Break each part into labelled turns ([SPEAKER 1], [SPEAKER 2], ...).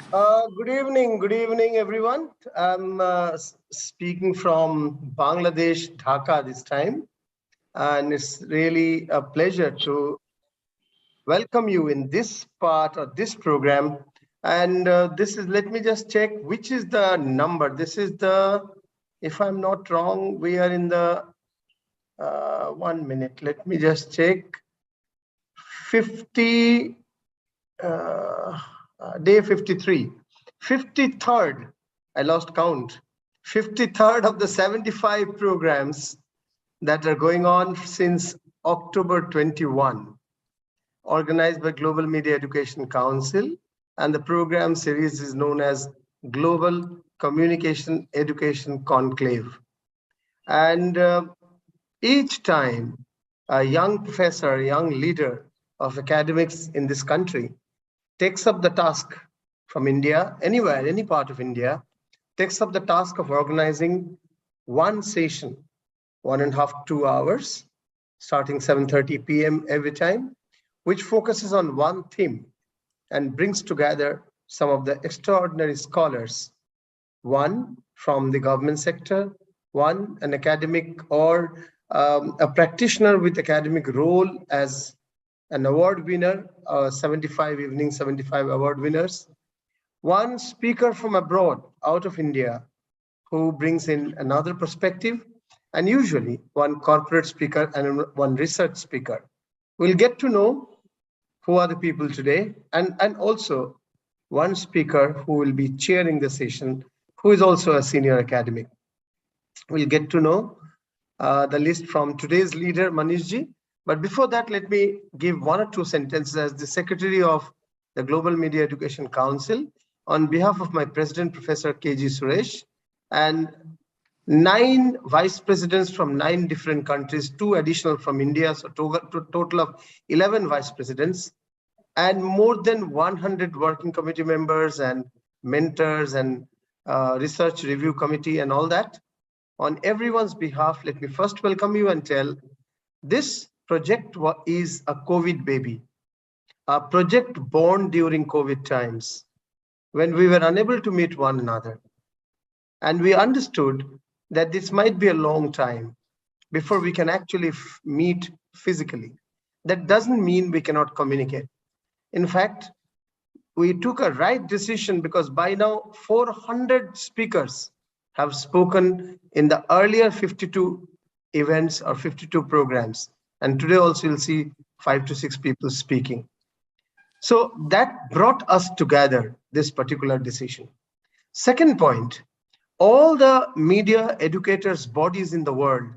[SPEAKER 1] Good evening, everyone. I'm speaking from Bangladesh, Dhaka this time, and it's really a pleasure to welcome you in this part of this program. And this is, let me just check which is the number. This is the, if I'm not wrong, we are in the 1 minute. Let me just check. 50, uh, day 53. 53rd, I lost count, 53rd of the 75 programs that are going on since October 21, organized by Global Media Education Council, and the program series is known as Global Communication Education Conclave. And each time a young professor, a young leader of academics in this country takes up the task from India, anywhere, any part of India, takes up the task of organizing one session, 1.5, 2 hours, starting 7:30 p.m. every time, which focuses on one theme and brings together some of the extraordinary scholars, one from the government sector, one an academic or a practitioner with academic role as an award winner, 75 evening, 75 award winners, one speaker from abroad, out of India, who brings in another perspective, and usually one corporate speaker and one research speaker. We'll get to know who are the people today, and also one speaker who will be chairing the session, who is also a senior academic. We'll get to know the list from today's leader, Manishji. But before that, let me give one or two sentences as the Secretary of the Global Media Education Council on behalf of my President, Professor K.G. Suresh, and 9 vice presidents from 9 different countries, 2 additional from India, so total of 11 vice presidents, and more than 100 working committee members and mentors and research review committee and all that. On everyone's behalf, let me first welcome you and tell this project is a COVID baby, a project born during COVID times when we were unable to meet one another. And we understood that this might be a long time before we can actually meet physically. That doesn't mean we cannot communicate. In fact, we took a right decision because by now 400 speakers have spoken in the earlier 52 events or 52 programs. And today also you'll see 5 to 6 people speaking. So that brought us together, this particular decision. Second point, all the media educators bodies in the world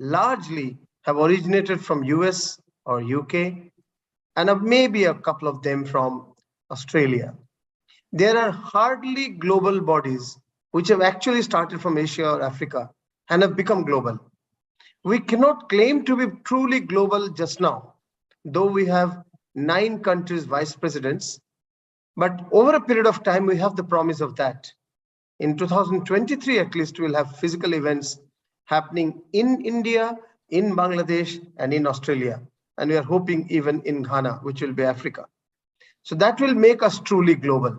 [SPEAKER 1] largely have originated from US or UK, and maybe a couple of them from Australia. There are hardly global bodies which have actually started from Asia or Africa and have become global. We cannot claim to be truly global just now, though we have 9 countries vice presidents, but over a period of time, we have the promise of that. In 2023, at least, we'll have physical events happening in India, in Bangladesh, and in Australia. And we are hoping even in Ghana, which will be Africa. So that will make us truly global.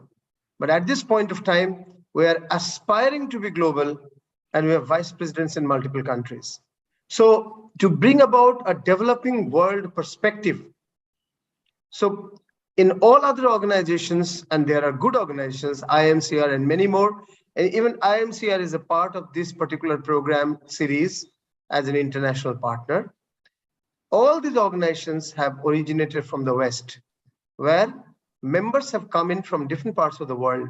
[SPEAKER 1] But at this point of time, we are aspiring to be global, and we have vice presidents in multiple countries. So to bring about a developing world perspective, so in all other organizations, and there are good organizations, IMCR and many more, and even IMCR is a part of this particular program series as an international partner. All these organizations have originated from the West, where members have come in from different parts of the world.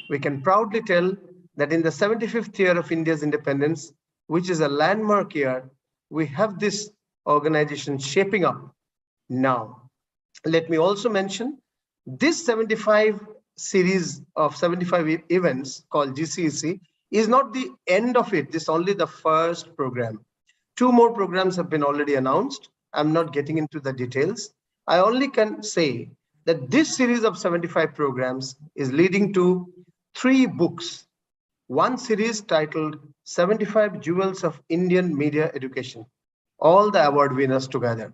[SPEAKER 1] We can proudly tell that in the 75th year of India's independence, which is a landmark year, we have this organization shaping up now. Let me also mention this 75 series of 75 events called GCEC is not the end of it. This is only the first program. 2 more programs have been already announced. I'm not getting into the details. I only can say that this series of 75 programs is leading to 3 books. One series titled 75 Jewels of Indian Media Education, all the award winners together.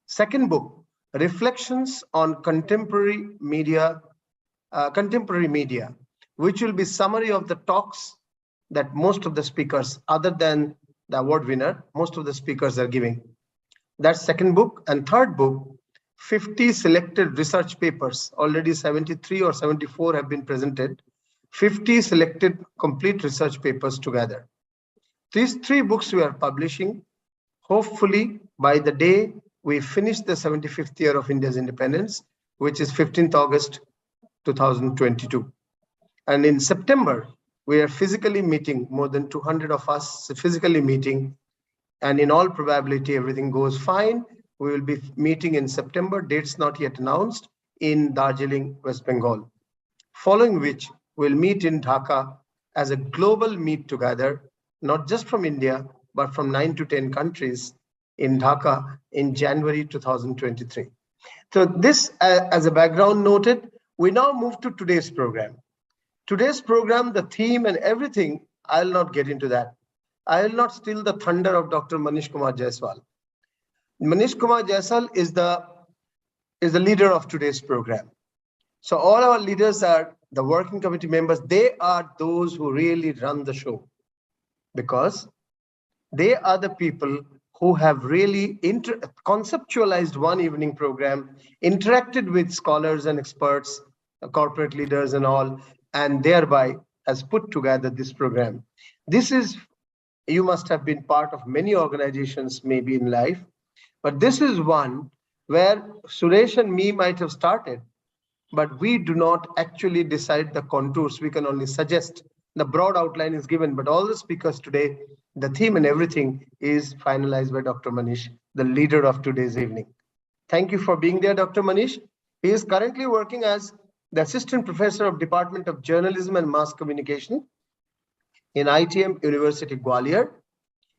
[SPEAKER 1] Second book, Reflections on Contemporary Media contemporary media, which will be summary of the talks that most of the speakers, other than the award winner, most of the speakers are giving. That's second book. And third book, 50 selected research papers. Already 73 or 74 have been presented. 50 selected complete research papers together. These three books we are publishing. Hopefully, by the day we finish the 75th year of India's independence, which is 15th August 2022. And in September, we are physically meeting, more than 200 of us physically meeting. And in all probability, everything goes fine. We will be meeting in September, dates not yet announced, in Darjeeling, West Bengal. Following which, we'll meet in Dhaka as a global meet together, not just from India, but from 9 to 10 countries in Dhaka in January 2023. So this, as a background noted, we now move to today's program. Today's program, the theme and everything, I'll not get into that. I will not steal the thunder of Dr. Manish Kumar Jaiswal. Manish Kumar Jaiswal is the leader of today's program. So all our leaders are the working committee members. They are those who really run the show, because they are the people who have really conceptualized one evening program, interacted with scholars and experts, corporate leaders and all, and thereby has put together this program. This is, you must have been part of many organizations maybe in life, but this is one where Suresh and me might have started, but we do not actually decide the contours. We can only suggest. The broad outline is given, but all the speakers today, the theme and everything is finalized by Dr. Manish, the leader of today's evening. Thank you for being there, Dr. Manish. He is currently working as the Assistant Professor of Department of Journalism and Mass Communication in ITM University, Gwalior.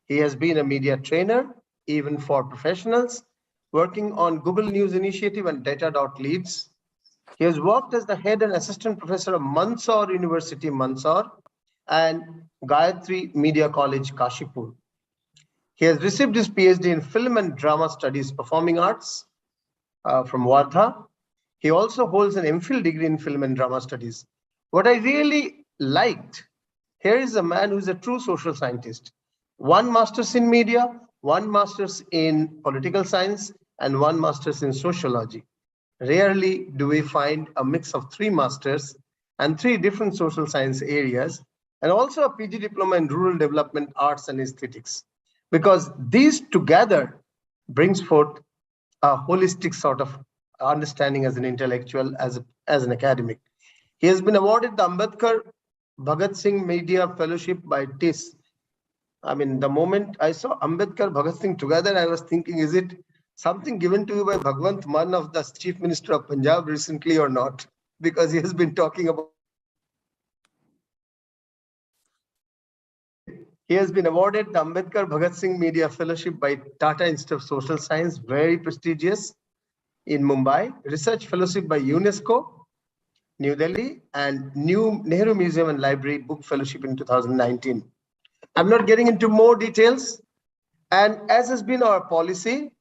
[SPEAKER 1] He has been a media trainer, even for professionals, working on Google News Initiative and Data.Leads. He has worked as the head and assistant professor of Mandsaur University, Mandsaur, and Gayatri Media College, Kashipur. He has received his PhD in Film and Drama Studies, Performing Arts from Wardha. He also holds an MPhil degree in Film and Drama Studies. What I really liked, here is a man who is a true social scientist. One master's in media, one master's in political science, and one master's in sociology. Rarely do we find a mix of three masters and three different social science areas, and also a PG diploma in rural development, arts and aesthetics, because these together brings forth a holistic sort of understanding as an intellectual, as an academic. He has been awarded the Ambedkar Bhagat Singh Media Fellowship by TIS. I mean, the moment I saw Ambedkar Bhagat Singh together, I was thinking, is it something given to you by Bhagwant Mann of the Chief Minister of Punjab recently or not? Because he has been talking about. He has been awarded the Ambedkar Bhagat Singh Media Fellowship by Tata Institute of Social Science, very prestigious, in Mumbai. Research Fellowship by UNESCO, New Delhi, and New Nehru Museum and Library Book Fellowship in 2019. I'm not getting into more details. And as has been our policy,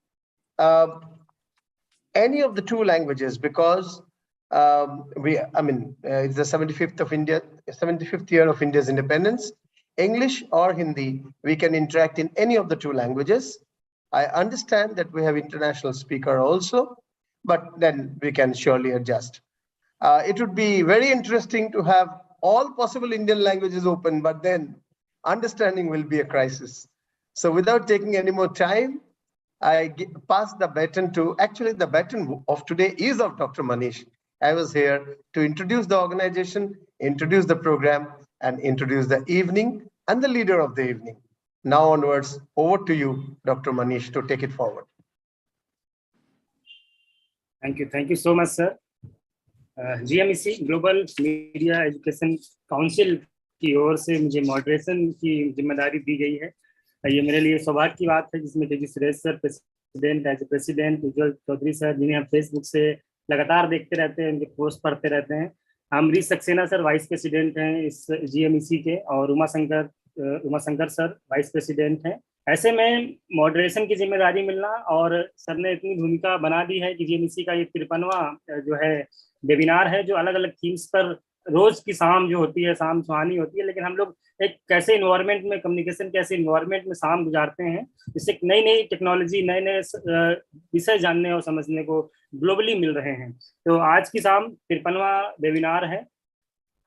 [SPEAKER 1] any of the two languages, because it's the 75th year of India's independence, English or Hindi, we can interact in any of the two languages. I understand that we have international speaker also, but then we can surely adjust. It would be very interesting to have all possible Indian languages open, but then understanding will be a crisis. So without taking any more time, I pass the baton to, actually the baton of today is of Dr. Manish. I was here to introduce the organization, introduce the program, and introduce the evening and the leader of the evening. Now onwards, over to you, Dr. Manish, to take it forward.
[SPEAKER 2] Thank you so much, sir. GMEC Global Media Education Council की ओर से मुझे moderation की जिम्मेदारी दी गई है। ये मेरे लिए सौभाग्य की बात है, जिसमें Jagdish Suresh sir president, as a president, Ujjwal Chaudhary sir, जिन्हें हम फेसबुक से लगातार देखते रहते हैं, उनके पोस्ट पढ़ते रहते हैं। Amrish Saxena sir vice president हैं इस GMEC के, और Uma Shankar sir vice president हैं ऐसे में मॉडरेशन की जिम्मेदारी मिलना, और सर ने इतनी भूमिका बना दी है कि जीएमसी का ये 53वां जो है वेबिनार है, जो अलग अलग थीम्स पर रोज की शाम जो होती है, शाम सुहानी होती है, लेकिन हम लोग एक कैसे इन्वायरमेंट में, कम्युनिकेशन कैसे इन्वायरमेंट में शाम गुजारते हैं, जिससे नई नई टेक्नोलॉजी, नए नए विषय जानने और समझने को ग्लोबली मिल रहे हैं। तो आज की शाम 53वां वेबिनार है।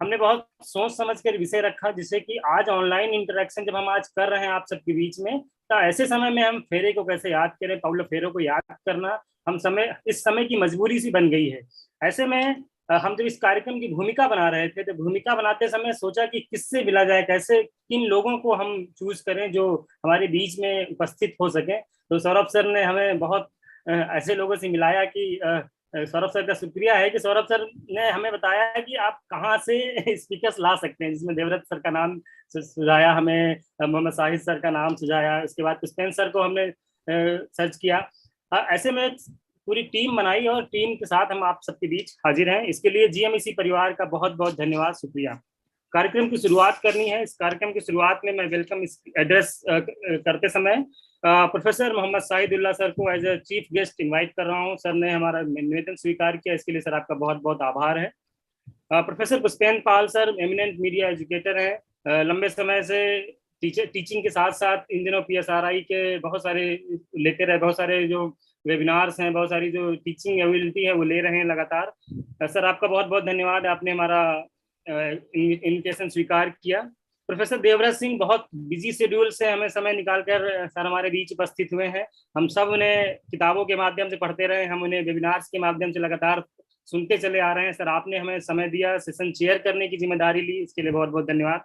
[SPEAKER 2] हमने बहुत सोच समझ कर विषय रखा, जिससे कि आज ऑनलाइन इंटरेक्शन जब हम आज कर रहे हैं आप सबके बीच में, तो ऐसे समय में हम फेरे को कैसे याद करें, पाउलो फेरो को याद करना हम समय, इस समय की मजबूरी सी बन गई है। ऐसे में हम जब इस कार्यक्रम की भूमिका बना रहे थे, तो भूमिका बनाते समय सोचा कि किससे मिला जाए, कैसे किन लोगों को हम चूज करें जो हमारे बीच में उपस्थित हो सके। तो सौरभ सर ने हमें बहुत ऐसे लोगों से मिलाया कि सौरभ सर का शुक्रिया है कि सौरभ सर ने हमें बताया कि आप कहाँ से स्पीकर्स ला सकते हैं, जिसमें देवव्रत सर का नाम सुझाया, हमें मोहम्मद साहिद सर का नाम सुझाया, उसके बाद पुष्पेंद्र सर को हमने सर्च किया। ऐसे में पूरी टीम बनाई और टीम के साथ हम आप सबके बीच हाजिर हैं। इसके लिए जीएमईसी परिवार का बहुत बहुत धन्यवाद, शुक्रिया। कार्यक्रम की शुरुआत करनी है। इस कार्यक्रम की शुरुआत में मैं वेलकम एड्रेस करते समय प्रोफेसर मोहम्मद साहिदुल्लाह सर को as a chief guest invite कर रहा हूं। सर ने हमारा निवेदन स्वीकार किया, इसके लिए सर आपका बहुत बहुत आभार है। प्रोफेसर पुष्पेंद्र पाल सर एमिनेंट मीडिया एजुकेटर हैं, लंबे समय से टीचिंग के साथ साथ इन दिनों पीएसआरआई के बहुत सारे लेते रहे, बहुत सारे जो वेबिनार्स हैं, बहुत सारी जो टीचिंग एबिलिटी है वो ले रहे हैं लगातार। सर आपका बहुत बहुत धन्यवाद, आपने हमारा इन्विटेशन स्वीकार किया। प्रोफेसर देवव्रत सिंह बहुत बिजी शेड्यूल से हमें समय निकालकर सर हमारे बीच उपस्थित हुए हैं। हम सब उन्हें किताबों के माध्यम से पढ़ते रहे, हम उन्हें वेबिनार्स के माध्यम से लगातार सुनते चले आ रहे हैं। सर आपने हमें समय दिया, सेशन चेयर करने की जिम्मेदारी ली, इसके लिए बहुत बहुत धन्यवाद।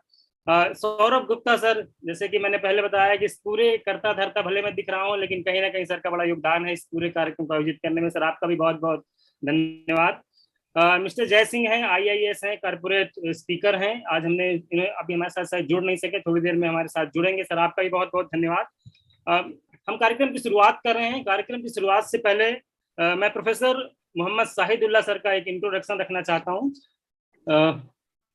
[SPEAKER 2] सौरभ गुप्ता सर, जैसे कि मैंने पहले बताया कि इस पूरे करता धरता भले मैं दिख रहा हूँ, लेकिन कहीं ना कहीं सर का बड़ा योगदान है इस पूरे कार्यक्रम को आयोजित करने में। सर आपका भी बहुत बहुत धन्यवाद। मिस्टर जय सिंह हैं, आईआईएस हैं, कारपोरेट स्पीकर हैं। आज हमने अभी हमारे साथ जुड़ नहीं सके, थोड़ी देर में हमारे साथ जुड़ेंगे। सर आपका भी बहुत बहुत धन्यवाद। हम कार्यक्रम की शुरुआत कर रहे हैं। कार्यक्रम की शुरुआत से पहले मैं प्रोफेसर मोहम्मद साहिदुल्लाह सर का एक इंट्रोडक्शन रखना चाहता हूँ।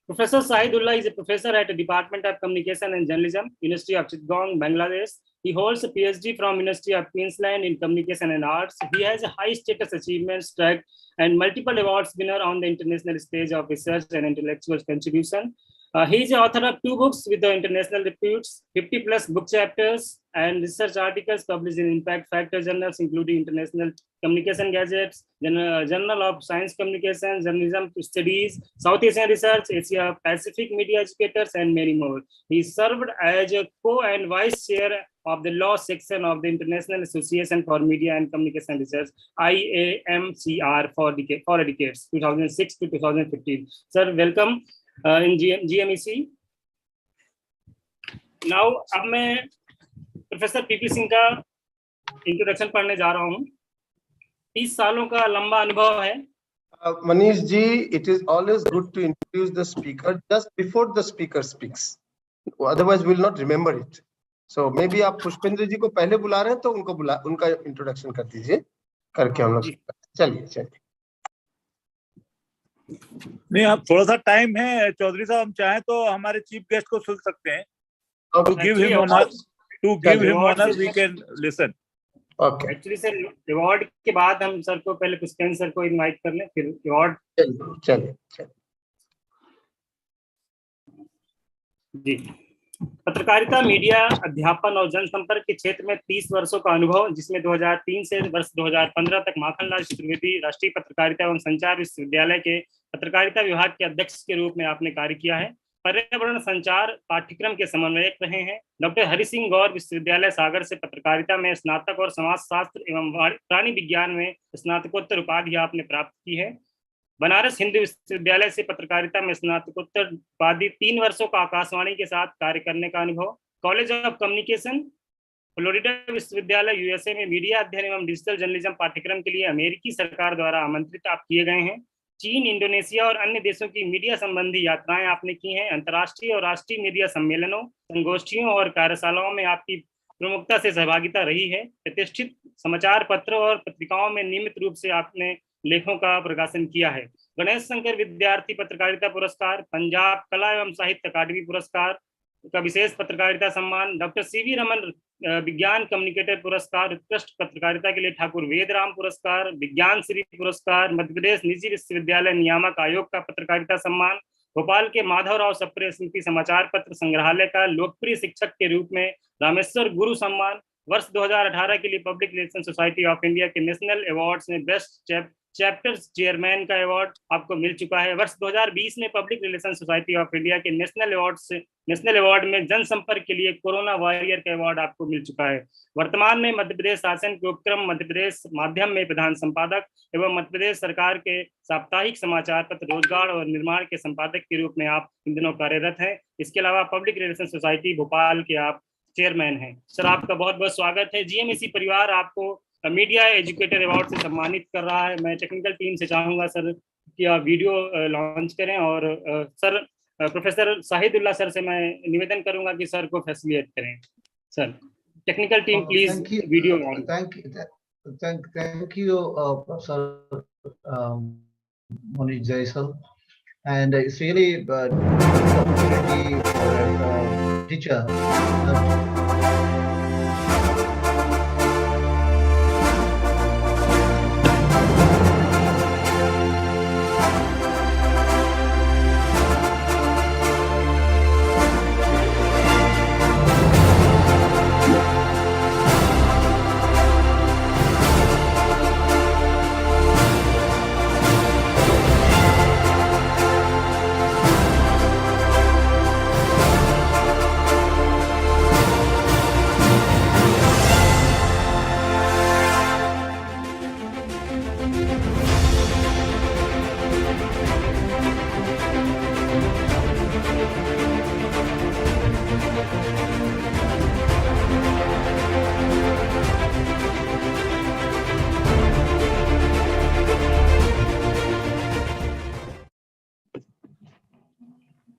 [SPEAKER 2] Professor Sahidullah is a professor at the Department of Communication and Journalism, University of Chittagong, Bangladesh. He holds a PhD from University of Queensland in Communication and Arts. He has a high status achievements track and multiple awards winner on the international stage of research and intellectual contribution. He is the author of 2 books with the international reputes, 50 plus book chapters and research articles published in impact factor journals, including International Communication Gazettes, Journal of Science Communication, Journalism Studies, South Asian Research, Asia Pacific Media Educators, and many more. He served as a co and vice chair of the law section of the International Association for Media and Communication Research, IAMCR, for decades, 2006 to 2015. Sir, welcome in GMEC. Now, अब मैं professor PP Singh का introduction पढ़ने जा रहा हूँ। 30 सालों का लंबा अनुभव है।
[SPEAKER 1] Manish ji, it is always good to introduce the speaker just before the speaker speaks. Otherwise, we will not remember it. So maybe आप पुष्पेंद्र जी को पहले बुला रहे हैं तो उनका इंट्रोडक्शन कर दीजिए, करके हम लोग चलिए।
[SPEAKER 3] नहीं, आप थोड़ा सा टाइम है चौधरी साहब, हम चाहें तो हमारे चीफ गेस्ट को सुन सकते हैं। To give him honor, we can listen.
[SPEAKER 1] Okay.
[SPEAKER 2] Actually sir reward के बाद हम सर को पहले पुष्पेंद्र सर को इनवाइट कर लें, फिर रिवॉर्ड।
[SPEAKER 1] चलिए
[SPEAKER 2] जी। पत्रकारिता, मीडिया, अध्यापन और जनसंपर्क के क्षेत्र में 30 वर्षों का अनुभव, जिसमें 2003 से वर्ष 2015 तक माखनलाल चतुर्वेदी राष्ट्रीय पत्रकारिता एवं संचार विश्वविद्यालय के पत्रकारिता विभाग के अध्यक्ष के रूप में आपने कार्य किया है। पर्यावरण संचार पाठ्यक्रम के समन्वयक रहे हैं। डॉक्टर हरि सिंह गौर विश्वविद्यालय सागर से पत्रकारिता में स्नातक और समाजशास्त्र एवं प्राणी विज्ञान में स्नातकोत्तर उपाधि आपने प्राप्त की है। बनारस हिंदू विश्वविद्यालय से पत्रकारिता में स्नातकोत्तर उपाधि, 3 वर्षों का आकाशवाणी के साथ कार्य करने का अनुभव। कॉलेज ऑफ कम्युनिकेशन, फ्लोरिडा विश्वविद्यालय यूएसए में मीडिया अध्ययन एवं डिजिटल जर्नलिज्म पाठ्यक्रम के लिए अमेरिकी सरकार द्वारा आमंत्रित आप किए गए हैं। चीन, इंडोनेशिया और अन्य देशों की मीडिया संबंधी यात्राएं आपने की हैं। अंतर्राष्ट्रीय और राष्ट्रीय मीडिया सम्मेलनों, संगोष्ठियों और कार्यशालाओं में आपकी प्रमुखता से सहभागिता रही है। प्रतिष्ठित समाचार पत्र और पत्रिकाओं में नियमित रूप से आपने लेखों का प्रकाशन किया है। गणेश शंकर विद्यार्थी पत्रकारिता पुरस्कार, पंजाब कला एवं साहित्य अकादमी पुरस्कार, का विशेष पत्रकारिता सम्मान, डॉक्टर सीवी रमन विज्ञान कम्युनिकेटर पुरस्कार, उत्कृष्ट पत्रकारिता के लिए ठाकुर वेदराम पुरस्कार, विज्ञान श्री पुरस्कार, मध्य प्रदेश निजी विश्वविद्यालय नियामक आयोग का पत्रकारिता सम्मान, भोपाल के माधवराव सप्रे स्मृति समाचार पत्र संग्रहालय का लोकप्रिय शिक्षक के रूप में रामेश्वर गुरु सम्मान, वर्ष 2018 के लिए public relation society of India के नेशनल अवार्ड्स में बेस्ट चैप्टर चेयरमैन का अवार्ड आपको मिल चुका है। वर्ष 2020 में public relation society of India के नेशनल अवार्ड में जनसंपर्क के लिए कोरोना वॉरियर का अवार्ड आपको मिल चुका है। वर्तमान में मध्य प्रदेश शासन के उपक्रम मध्य प्रदेश माध्यम में प्रधान संपादक एवं मध्य प्रदेश सरकार के साप्ताहिक समाचार पत्र रोजगार और निर्माण के संपादक के रूप में आप इन दिनों कार्यरत हैं। इसके अलावा पब्लिक रिलेशन सोसाइटी भोपाल के आप चेयरमैन हैं। सर, आपका बहुत बहुत स्वागत है। जीएमईसी परिवार आपको मीडिया एजुकेटर अवार्ड से सम्मानित कर रहा है। मैं टेक्निकल टीम से चाहूंगा सर कि आप वीडियो लॉन्च करें और सर प्रोफेसर शाहिदुल्लाह सर से मैं निवेदन करूंगा कि सर को फैसिलिटेट करें। Sir, technical team please video on.
[SPEAKER 4] Thank you, Professor Moni Jaisal, and it's really opportunity for a teacher.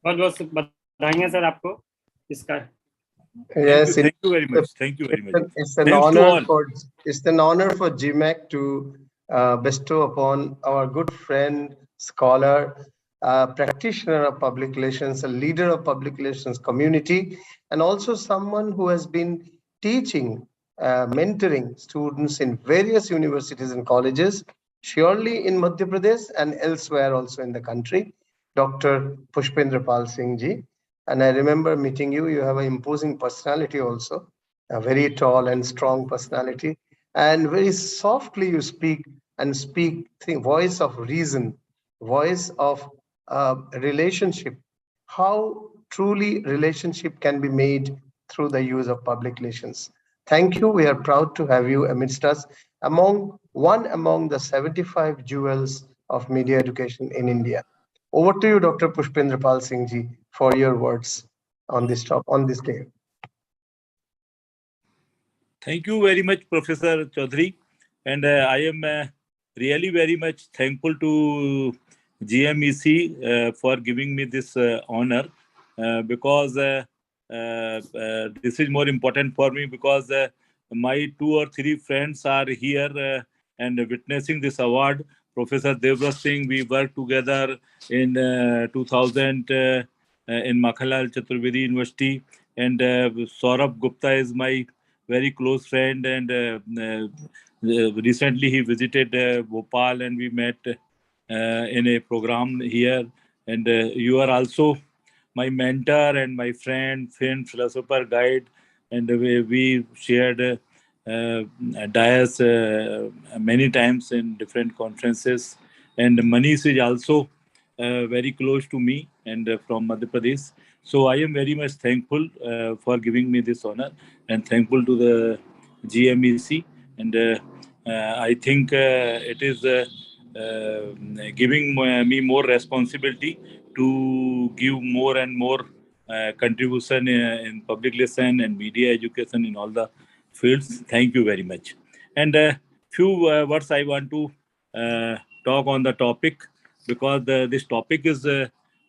[SPEAKER 2] बहुत बहुत बधाइयाँ सर आपको इसका।
[SPEAKER 1] Yes,
[SPEAKER 3] thank you very much. Thank you very much.
[SPEAKER 1] It's an honor for GMAC to bestow upon our good friend, scholar, practitioner of public relations, a leader of public relations community, and also someone who has been teaching, mentoring students in various universities and colleges, surely in Madhya Pradesh and elsewhere also in the country, Dr. Pushpendra Pal Singh ji. And I remember meeting you. You have an imposing personality also, a very tall and strong personality. And very softly you speak and speak the voice of reason, voice of relationship, how truly relationship can be made through the use of public relations. Thank you. We are proud to have you amidst us, among the 75 jewels of media education in India. Over to you, Dr. Pushpendra Pal Singh ji, for your words on this day.
[SPEAKER 3] Thank you very much, Professor Chaudhary, and I am really very much thankful to GMEC for giving me this honor, because this is more important for me, because my 2 or 3 friends are here and witnessing this award. Professor Devrat Singh, we worked together in 2000 in Makhalal Chaturvedi University, and Saurabh Gupta is my very close friend, and recently he visited Bhopal and we met in a program here, and you are also my mentor and my friend, philosopher, guide, and we shared dais many times in different conferences. And Manish is also very close to me and from Madhya Pradesh. So I am very much thankful for giving me this honor, and thankful to the GMEC. And I think it is giving me more responsibility to give more and more contribution in public relation and media education in all the fields. Thank you very much. And few words I want to talk on the topic, because this topic is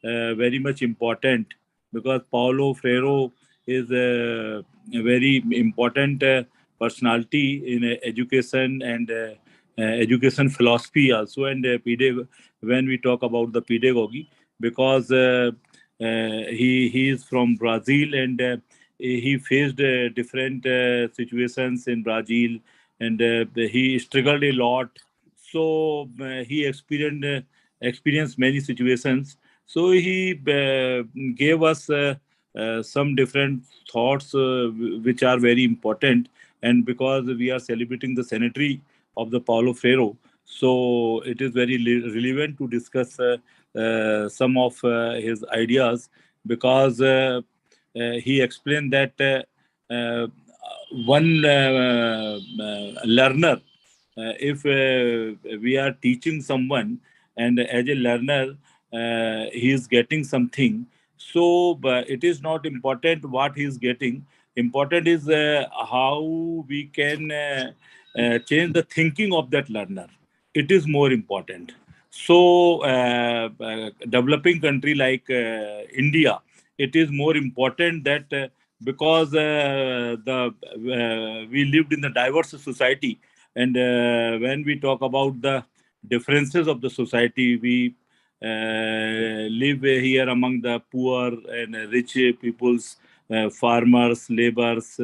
[SPEAKER 3] very much important, because Paulo Freire is a very important personality in education and education philosophy also, and when we talk about the pedagogy, because he is from Brazil, and he faced different situations in Brazil, and he struggled a lot. So he experienced many situations. So he gave us some different thoughts which are very important. And because we are celebrating the centenary of the Paulo Freire, so it is very relevant to discuss some of his ideas, because he explained that one learner, if we are teaching someone, and as a learner he is getting something, so it is not important what he is getting. Important is how we can change the thinking of that learner. It is more important. So developing country like India, it is more important that because the we lived in the diverse society, and when we talk about the differences of the society, we live here among the poor and rich peoples, farmers, laborers,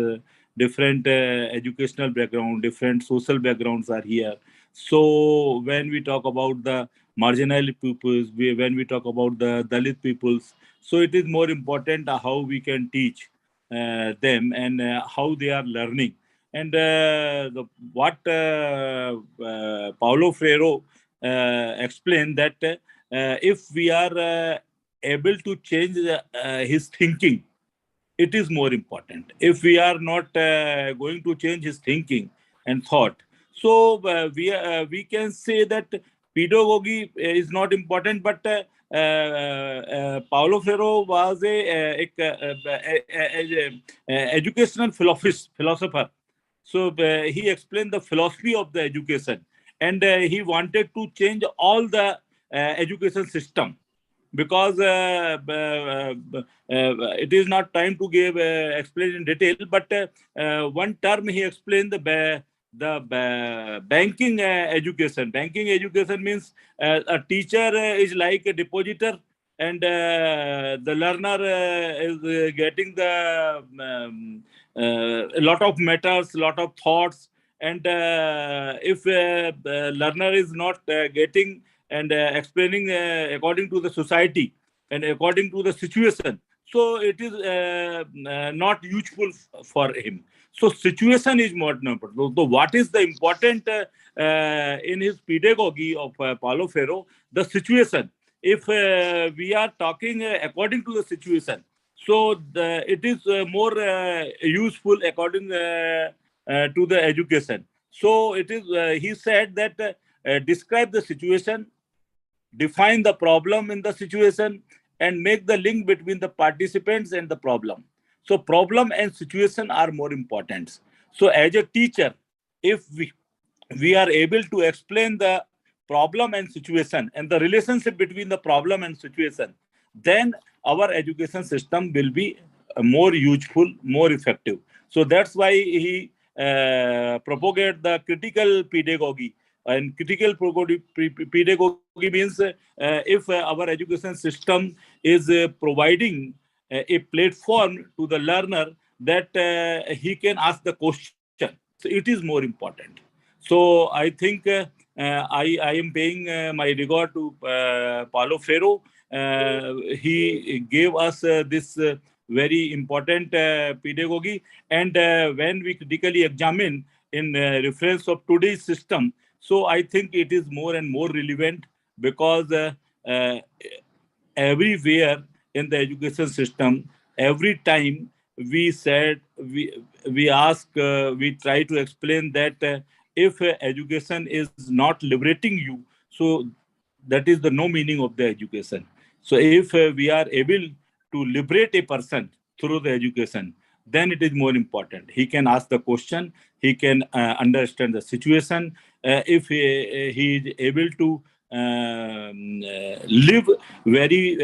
[SPEAKER 3] different educational background, different social backgrounds are here. So when we talk about the marginal peoples, when we talk about the Dalit peoples, so it is more important how we can teach them, and how they are learning. And what Paulo Freire explained, that if we are able to change his thinking, it is more important. If we are not going to change his thinking and thought, so we can say that pedagogy is not important. But Paulo Freire was a educational philosopher. So he explained the philosophy of the education, and he wanted to change all the education system, because it is not time to give explain in detail. But one term he explained, the banking education. Banking education means a teacher is like a depositor, and the learner is getting the a lot of matters, lot of thoughts. And if the learner is not getting and explaining according to the society and according to the situation, so it is not useful for him. So situation is more important. So what is the important in his pedagogy of Paulo Freire? The situation. If we are talking according to the situation, so it is more useful according to the education. So it is. He said that describe the situation, define the problem in the situation, and make the link between the participants and the problem. So problem and situation are more important. So as a teacher, if we are able to explain the problem and situation and the relationship between the problem and situation, then our education system will be more useful, more effective. So that's why he propagate the critical pedagogy. And critical pedagogy means if our education system is providing a platform to the learner, that he can ask the question. So it is more important. So I think I am paying my regard to Paulo Freire. He gave us this very important pedagogy. And when we critically examine in reference of today's system, so I think it is more and more relevant, because uh, everywhere in the education system, every time we said, we ask, we try to explain that if education is not liberating you, so that is the no meaning of the education. So if we are able to liberate a person through the education, then it is more important. He can ask the question, he can understand the situation. If he is able to live very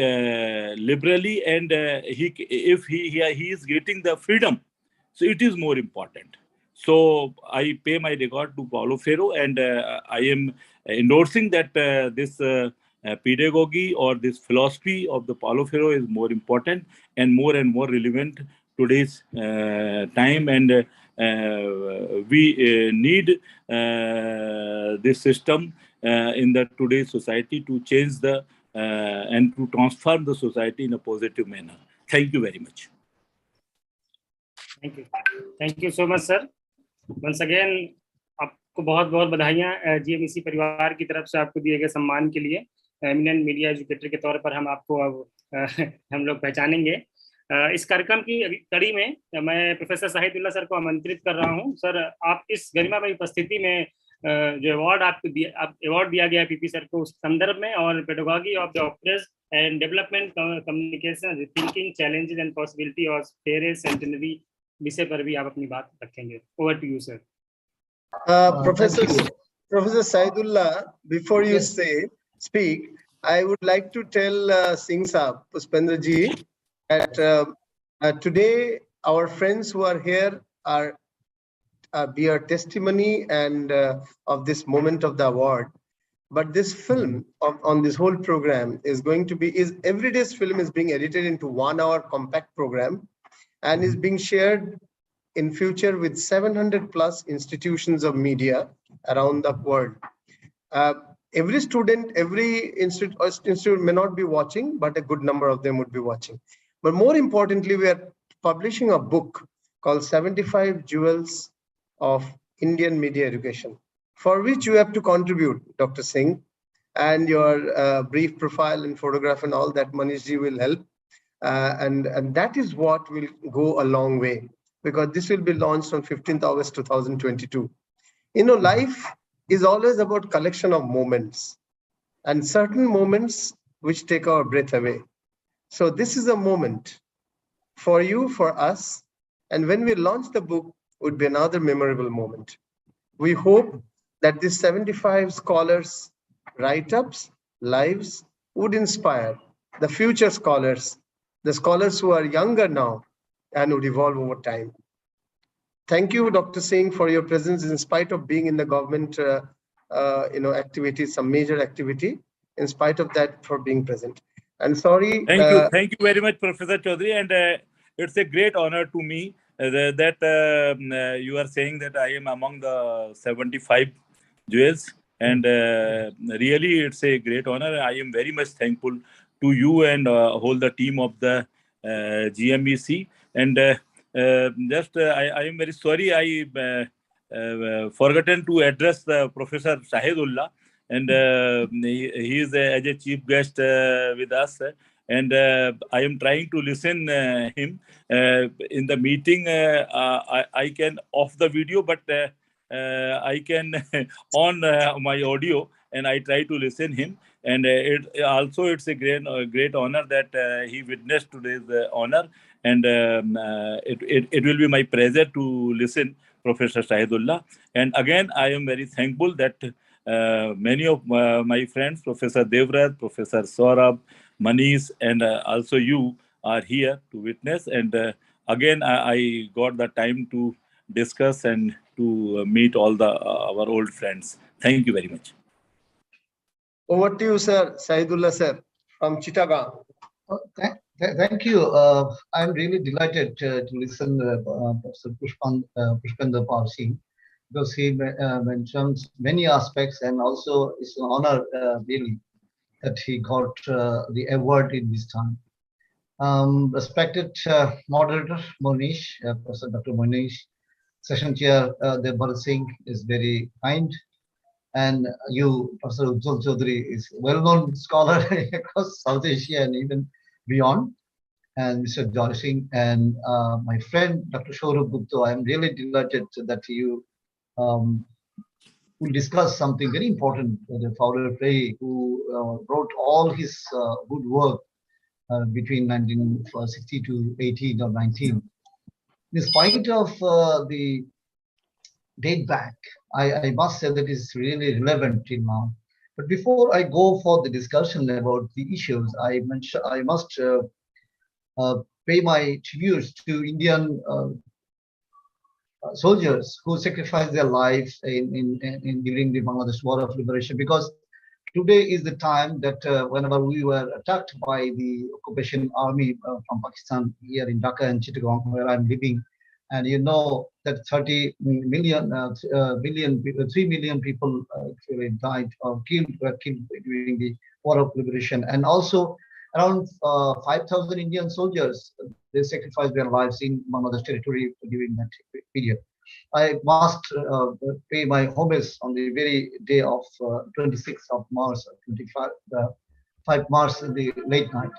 [SPEAKER 3] liberally, and if he is getting the freedom, so it is more important. So I pay my regard to Paulo Freire, and I am endorsing that this pedagogy or this philosophy of the Paulo Freire is more important and more relevant today's time, and we need this system in the today's society to change the and to transform the society in a positive manner. Thank you very much.
[SPEAKER 2] Thank you so much, sir. Once again, आपको बहुत बहुत बधाइयाँ GMEC परिवार की तरफ से आपको दिए गए सम्मान के लिए। एमिनेंट मीडिया एजुकेटर के तौर पर हम आपको अब हम लोग पहचानेंगे। इस कार्यक्रम की कड़ी में मैं प्रोफेसर शाहिदुल्लाह सर को आमंत्रित कर रहा हूं। सर, आप इस गरिमामय उपस्थिति में जो अवार्ड दिया गया है पीपी सर को, उस संदर्भ में और pedagogy of the oppressed and development communication thinking challenges and possibility of Freire centenary विषय पर भी आप अपनी बात रखेंगे। Over to you sir.
[SPEAKER 1] Professor Saidullah, before you speak, I would like to tell Singh Saab, Puspendra ji, that today our friends who are here are be our testimony and of this moment of the award. But this film on this whole program is going to be every day's film is being edited into 1 hour compact program and is being shared in future with 700 plus institutions of media around the world. Every student, every institute may not be watching, but a good number of them would be watching. But more importantly, we are publishing a book called 75 Jewels of Indian Media Education, for which you have to contribute, Dr. Singh, and your brief profile and photograph and all that Manish ji will help. And that is what will go a long way, because this will be launched on 15th August 2022. You know, life is always about collection of moments, and certain moments which take our breath away. So this is a moment for you, for us, and when we launch the book, would be another memorable moment. We hope that these 75 scholars' write-ups, lives, would inspire the future scholars, the scholars who are younger now, and would evolve over time. Thank you, Dr. Singh, for your presence in spite of being in the government activities, some major activity, in spite of that, for being present. And sorry.
[SPEAKER 3] Thank you very much, Professor Chaudhary, and it's a great honor to me that you are saying that I am among the 75 jewels, and really it's a great honor. I am very much thankful to you and whole the team of the GMEC, and I am very sorry I forgotten to address the Professor Shahidullah, and he is as a chief guest with us, and I am trying to listen him in the meeting. I can off the video, but I can on my audio, and I try to listen him. And it's a great honor that he witnessed today's honor, and it will be my pleasure to listen Professor Shahidullah. And again, I am very thankful that many of my friends, Professor Devrat, Professor Saurabh, Manish, and also you are here to witness. And again, I got the time to discuss and to meet all our old friends. Thank you very much.
[SPEAKER 1] Over to you, sir. Saidullah sir, from Chittagong.
[SPEAKER 4] Thank you. I'm really delighted to listen to Professor Pushpendra Pal Singh, because he mentions many aspects, and also it's an honor really that he got the award in this time. Respected moderator Monish, Professor Dr. Monish, Session Chair Debbar Singh is very kind, and you, Professor Ujjwal Chaudhary, is well-known scholar across South Asia and even beyond, and Mr. Joy Singh, and my friend Dr. Saurabh Gupta. I am really delighted that you will discuss something very important. The Paulo Freire, who wrote all his good work between 1960 to 18 or 19. In spite of the date back, I must say that it's really relevant till now. But before I go for the discussion about the issues, I must pay my tributes to Indian soldiers who sacrificed their lives in during the Bangladesh War of Liberation, because today is the time that whenever we were attacked by the occupation army from Pakistan here in Dhaka and Chittagong, where I'm living, and you know that 30 million, 3 million people actually died or were killed during the War of Liberation, and also around 5,000 Indian soldiers, they sacrificed their lives in Bangladesh territory during that period. I must pay my homage on the very day of 26th of March, 25, 5 March in the late night.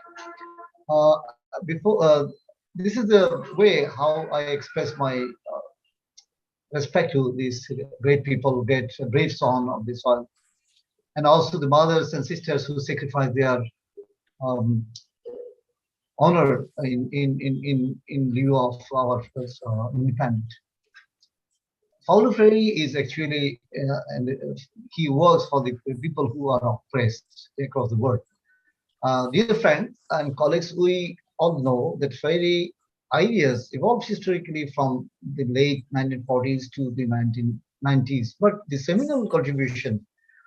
[SPEAKER 4] Before this is the way how I express my respect to these great people, great brave son of the soil, and also the mothers and sisters who sacrifice their um, honor in lieu of our independence. Paulo Freire is actually, he works for the people who are oppressed across the world. Dear friends and colleagues, we all know that Freire ideas evolved historically from the late 1940s to the 1990s, but the seminal contribution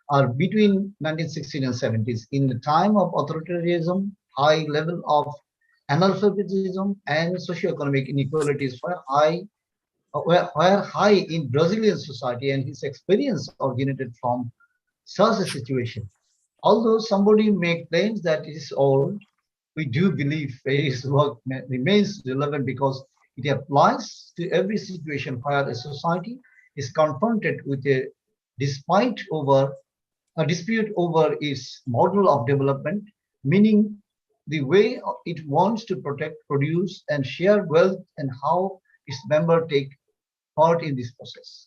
[SPEAKER 4] are between 1960s and 70s in the time of authoritarianism, high level of analphabetism, and socioeconomic inequalities were high in Brazilian society, and his experience originated from such a situation. Although somebody may claim that it is old, we do believe Freire's work remains relevant because it applies to every situation where a society is confronted with a dispute over its model of development, meaning the way it wants to protect, produce, and share wealth, and how its members take part in this process.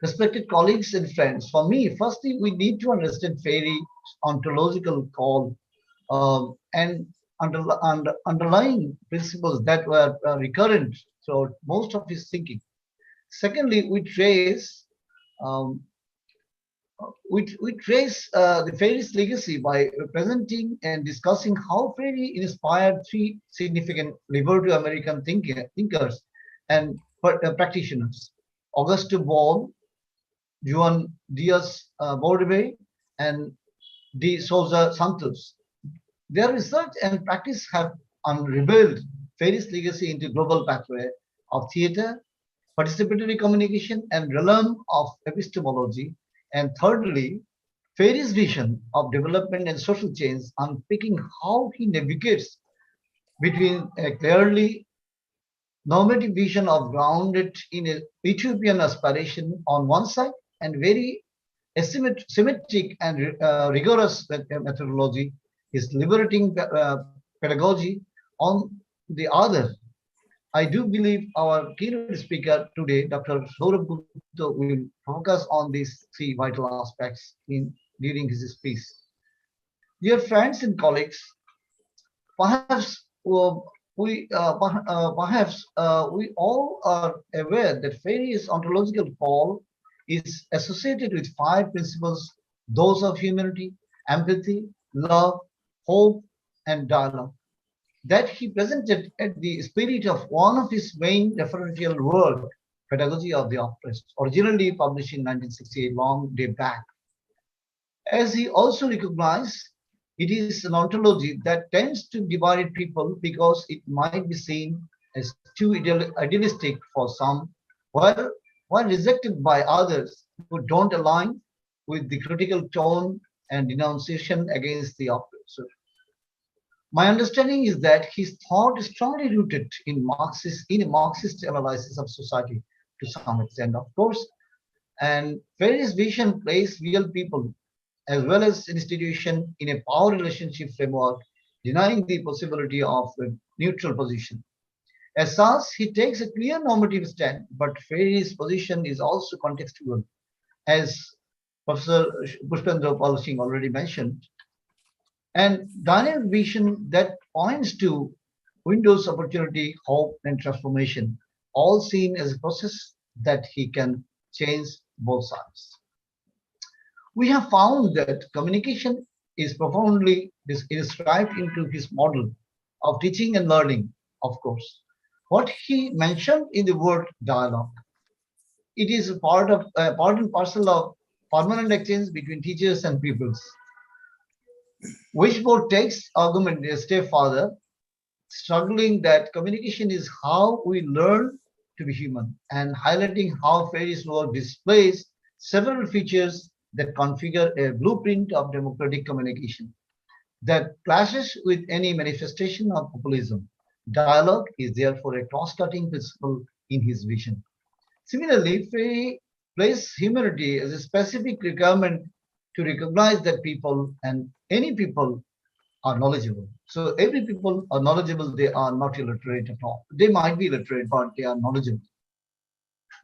[SPEAKER 4] Respected colleagues and friends, for me, firstly, we need to understand Freire's ontological call and underlying principles that were recurrent throughout most of his thinking. Secondly, um, we trace the Freire's legacy by presenting and discussing how Freire inspired three significant Libero-American thinkers and practitioners: Augusto Boal, Juan Diaz Bordebe, and De Souza Santos. Their research and practice have unveiled Freire's legacy into global pathway of theater, participatory communication, and realm of epistemology. And thirdly, Freire's vision of development and social change, unpicking how he navigates between a clearly normative vision of grounded in a utopian aspiration on one side and very symmetric and rigorous methodology, his liberating pedagogy on the other. I do believe our keynote speaker today, Dr. Saurabh Gupta, will focus on these three vital aspects during his speech. Dear friends and colleagues, perhaps we all are aware that Freire's ontological call is associated with five principles: those of humanity, empathy, love, hope, and dialogue, that he presented at the spirit of one of his main referential work, Pedagogy of the Oppressed, originally published in 1968, long day back. As he also recognized, it is an ontology that tends to divide people because it might be seen as too idealistic for some, while rejected by others who don't align with the critical tone and denunciation against the oppressor. My understanding is that his thought is strongly rooted in a Marxist analysis of society to some extent, of course, and Freire's vision places real people as well as institution in a power relationship framework, denying the possibility of a neutral position. As such, he takes a clear normative stand, but Freire's position is also contextual, as Professor Pushpendra Pal Singh already mentioned, and dynamic vision that points to windows, opportunity, hope, and transformation, all seen as a process that he can change both sides. We have found that communication is profoundly inscribed into his model of teaching and learning, of course. What he mentioned in the word dialogue, it is part and parcel of permanent exchange between teachers and pupils. Wishboard takes argument a step further, struggling that communication is how we learn to be human, and highlighting how Fairy's work displays several features that configure a blueprint of democratic communication that clashes with any manifestation of populism. Dialogue is therefore a cross-cutting principle in his vision. Similarly, Frey places humanity as a specific requirement to recognize that people and any people are knowledgeable. So every people are knowledgeable, they are not illiterate at all. They might be literate, but they are knowledgeable.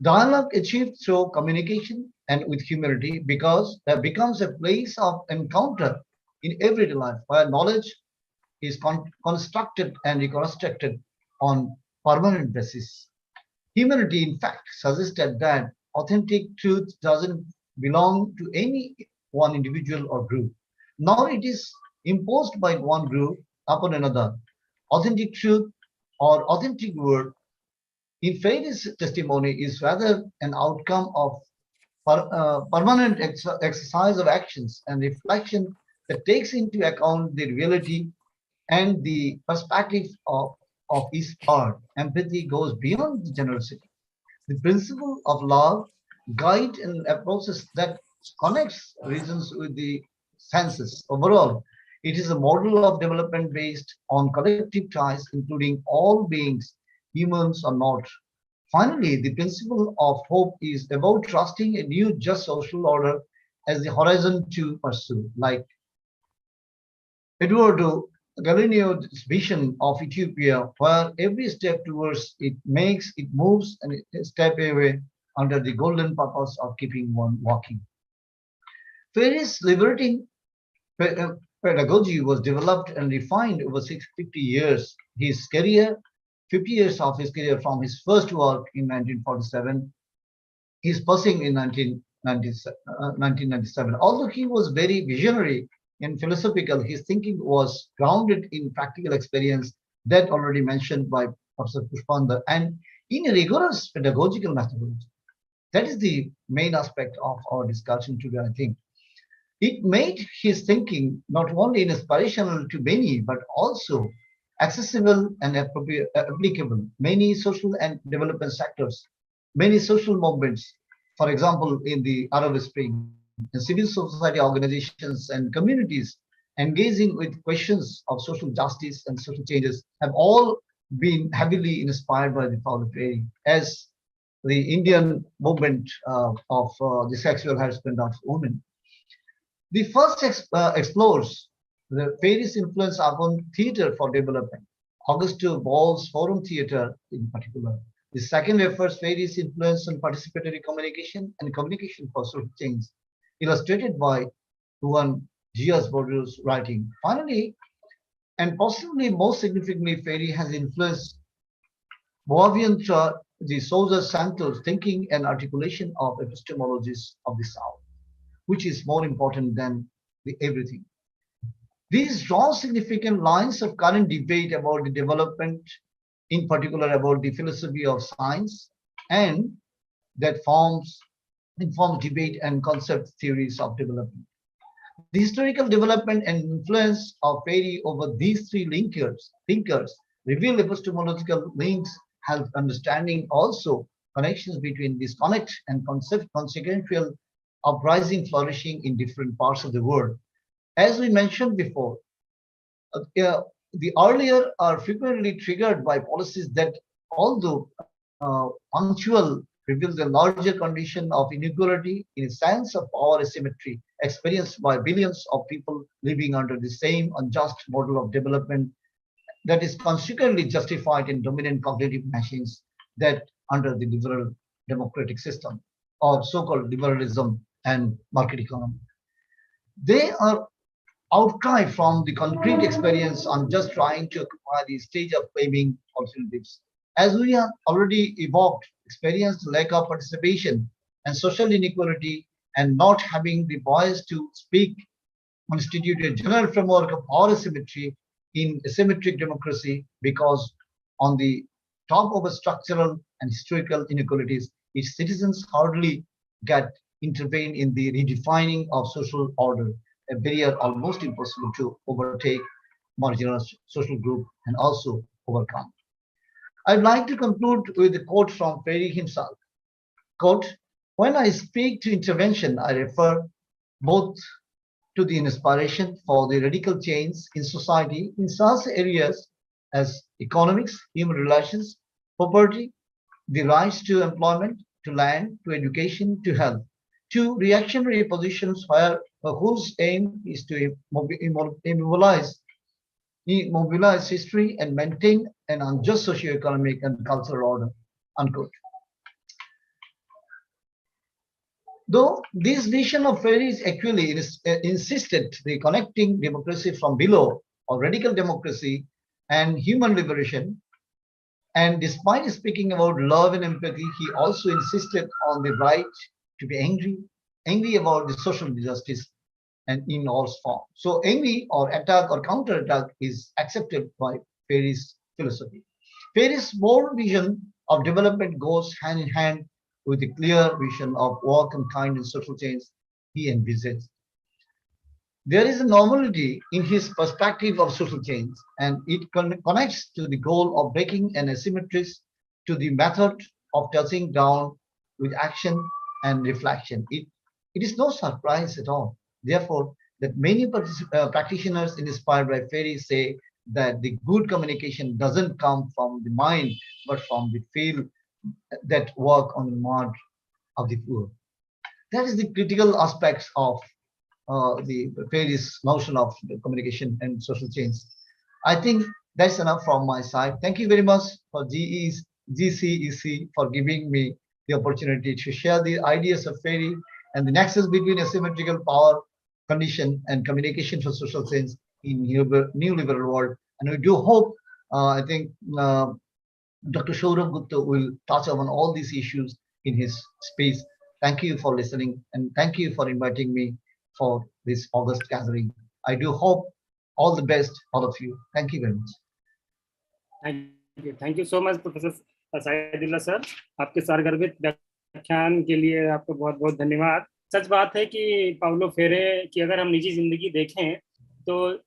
[SPEAKER 4] Dialogue achieved through communication and with humility because that becomes a place of encounter in everyday life where knowledge is constructed and reconstructed on permanent basis. Humanity, in fact, suggested that authentic truth doesn't belong to any one individual or group, nor it is imposed by one group upon another. Authentic truth or authentic word in Freire's testimony is rather an outcome of permanent exercise of actions and reflection that takes into account the reality and the perspective of each part. Empathy goes beyond the generosity. The principle of love guide and approaches that connects reasons with the senses. Overall, it is a model of development based on collective ties, including all beings, humans or not. Finally, the principle of hope is about trusting a new just social order as the horizon to pursue, like Eduardo Galeano's vision of Ethiopia, where every step towards it makes it moves and a step away under the golden purpose of keeping one walking. Various liberating pedagogy was developed and refined over 650 years. His career, 50 years of his career from his first work in 1947, his passing in 1997. Although he was very visionary and philosophical, his thinking was grounded in practical experience that already mentioned by Professor Pushpanda and in a rigorous pedagogical methodology. That is the main aspect of our discussion today, I think. It made his thinking not only inspirational to many, but also accessible and applicable. Many social and development sectors, many social movements, for example, in the Arab Spring, the civil society organizations and communities engaging with questions of social justice and social changes have all been heavily inspired by the Paulo Freire, as the Indian movement of the sexual harassment of women. The first explores the Freire's influence upon theater for development, Augusto Ball's Forum Theater in particular. The second refers Freire's influence on participatory communication and communication for social change, illustrated by Juan Diaz Bordeaux's writing. Finally, and possibly most significantly, Freire has influenced Boaventura de Souza Santos' thinking and articulation of epistemologies of the South, which is more important than everything. These draw significant lines of current debate about the development, in particular about the philosophy of science, and that informs debate and concept theories of development. The historical development and influence of Freire over these three thinkers reveal epistemological links, help understanding also connections between disconnect and consequential uprising flourishing in different parts of the world. As we mentioned before, the earlier are frequently triggered by policies that, although punctual, reveal the larger condition of inequality in a sense of power asymmetry experienced by billions of people living under the same unjust model of development that is consequently justified in dominant cognitive machines that under the liberal democratic system or so-called liberalism and market economy. They are outcry from the concrete experience on just trying to occupy the stage of claiming alternatives. As we have already evoked, experienced lack of participation and social inequality and not having the voice to speak constitute a general framework of power asymmetry in asymmetric democracy because on the top of a structural and historical inequalities, its citizens hardly get intervene in the redefining of social order, a barrier almost impossible to overtake, marginalized social group, and also overcome. I'd like to conclude with a quote from Ferry himself. Quote, when I speak to intervention, I refer both to the inspiration for the radical change in society in such areas as economics, human relations, property, the rights to employment, to land, to education, to health, to reactionary positions whose aim is to immobilize history and maintain an unjust socio-economic and cultural order, unquote. Though this vision of Ferry's actually insisted the connecting democracy from below, or radical democracy and human liberation, and despite speaking about love and empathy, he also insisted on the right to be angry about the social injustice and in all forms. So angry or attack or counterattack is accepted by Ferry's philosophy. Ferry's bold vision of development goes hand in hand with the clear vision of work and kind and social change he envisaged. There is a normality in his perspective of social change, and it connects to the goal of breaking an asymmetries to the method of touching down with action and reflection. It is no surprise at all, therefore, that many practitioners inspired by Ferry say that the good communication doesn't come from the mind, but from the field that work on the mud of the poor. That is the critical aspects of the Ferry's notion of communication and social change. I think that's enough from my side. Thank you very much for GCEC for giving me the opportunity to share the ideas of Ferry and the nexus between asymmetrical power condition and communication for social change in new liberal world. And we do hope, I think Dr. Saurabh Gupta will touch on all these issues in his speech. Thank you for listening, and thank you for inviting me for this August gathering. I do hope all the best, all of you. Thank you very much.
[SPEAKER 2] Thank you so much, Professor Saidullah sir. आपके सारगर्भित व्याख्यान के लिए आपको बहुत बहुत धन्यवाद. सच बात है कि पाउलो फेरे की अगर हम निजी जिंदगी देखें तो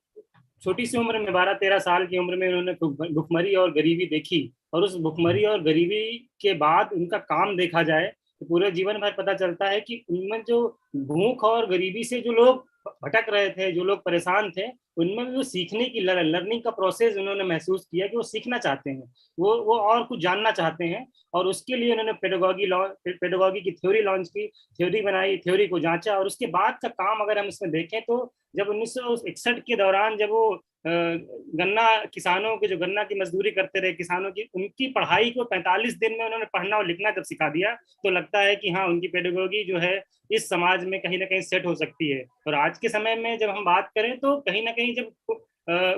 [SPEAKER 2] छोटी सी उम्र में 12-13 साल की उम्र में उन्होंने भुखमरी और गरीबी देखी, और उस भुखमरी और गरीबी के बाद उनका काम देखा जाए तो पूरे जीवन भर पता चलता है कि उनमें जो भूख और गरीबी से जो लोग भटक रहे थे, जो लोग परेशान थे, उनमें भी वो सीखने की लर्निंग का प्रोसेस उन्होंने महसूस किया कि वो सीखना चाहते हैं, वो और कुछ जानना चाहते हैं, और उसके लिए उन्होंने पेडागॉगी की थ्योरी लॉन्च की, थ्योरी बनाई, थ्योरी को जांचा, और उसके बाद का काम अगर हम इसमें देखें तो जब 1961 के दौरान जब वो गन्ना किसानों के जो गन्ना की मजदूरी करते रहे किसानों की, उनकी पढ़ाई को 45 दिन में उन्होंने पढ़ना और लिखना जब सिखा दिया तो लगता है कि हाँ, उनकी पेडागॉगी जो है इस समाज में कहीं ना कहीं सेट हो सकती है. और आज के समय में जब हम बात करें तो कहीं ना कहीं जब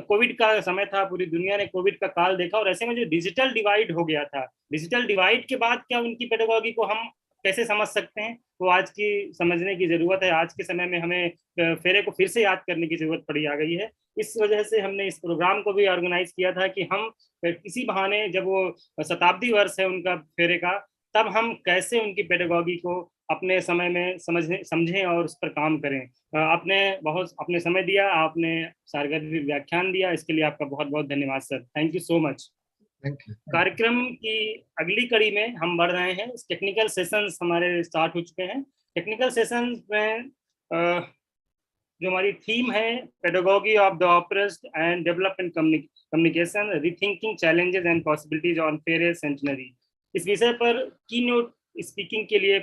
[SPEAKER 2] कोविड का समय था, पूरी दुनिया ने कोविड का काल देखा, और ऐसे में जो डिजिटल डिवाइड हो गया था, डिजिटल डिवाइड के बाद क्या उनकी पेडागॉगी को हम कैसे समझ सकते हैं, वो आज की समझने की जरूरत है. आज के समय में हमें फेरे को फिर से याद करने की जरूरत पड़ी आ गई है. इस वजह से हमने इस प्रोग्राम को भी ऑर्गेनाइज किया था कि हम किसी बहाने, जब वो शताब्दी वर्ष है उनका फेरे का, तब हम कैसे उनकी पेडागॉगी को अपने समय में समझें और उस पर काम करें. आपने अपने समय दिया, आपने सारगर्भित व्याख्यान दिया, इसके लिए आपका बहुत बहुत धन्यवाद sir. Thank you so much. कार्यक्रम की अगली कड़ी में हम बढ़ रहे हैं. टेक्निकल सेशंस हमारे स्टार्ट हो चुके हैं. टेक्निकल सेशंस में जो हमारी थीम है, pedagogy of the oppressed and development communication, rethinking challenges and possibilities on fair centenary. इस विषय पर की नोट स्पीकिंग के लिए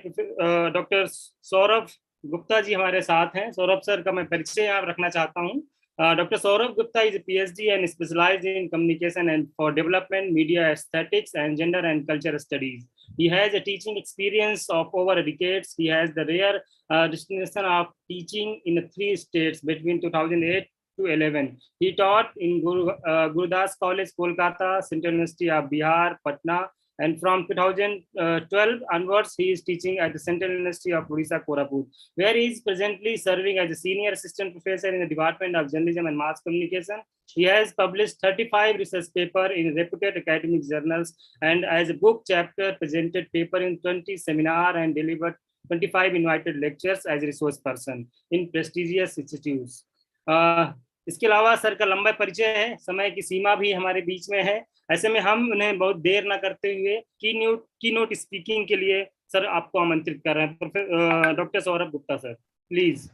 [SPEAKER 2] डॉक्टर सौरभ गुप्ता जी हमारे साथ हैं. सौरभ सर का मैं परिचय यहाँ रखना चाहता हूँ. Dr. Saurabh Gupta is a PhD and specialized in communication and for development, media aesthetics, and gender and culture studies. He has a teaching experience of over decades. He has the rare distinction of teaching in 3 states between 2008 to 11. He taught in Gurudas College, Kolkata, Central University of Bihar, Patna, and from 2012 onwards, he is teaching at the Central University of Odisha, Koraput, where he is presently serving as a senior assistant professor in the Department of Journalism and Mass Communication. He has published 35 research papers in reputed academic journals, and as a book chapter presented paper in 20 seminars and delivered 25 invited lectures as resource person in prestigious institutes. इसके अलावा sir का लंबा परिचय है, समय की सीमा भी हमारे बीच में है, ऐसे में हम उन्हें बहुत देर ना करते हुए की नोट स्पीकिंग के लिए सर आपको आमंत्रित कर रहे हैं. Doctor Saurabh Gupta sir, please.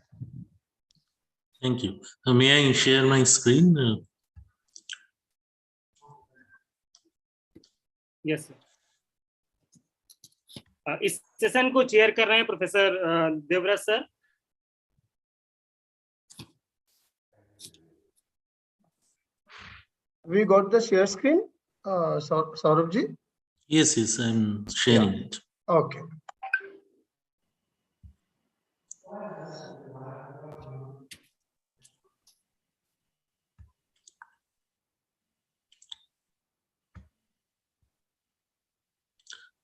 [SPEAKER 5] Thank you. May I share my screen?
[SPEAKER 2] Yes sir. इस सेशन को चेयर कर रहे हैं professor Devvrat sir.
[SPEAKER 1] We got the share screen, Saurabh ji?
[SPEAKER 5] Yes, I'm sharing it.
[SPEAKER 1] Okay.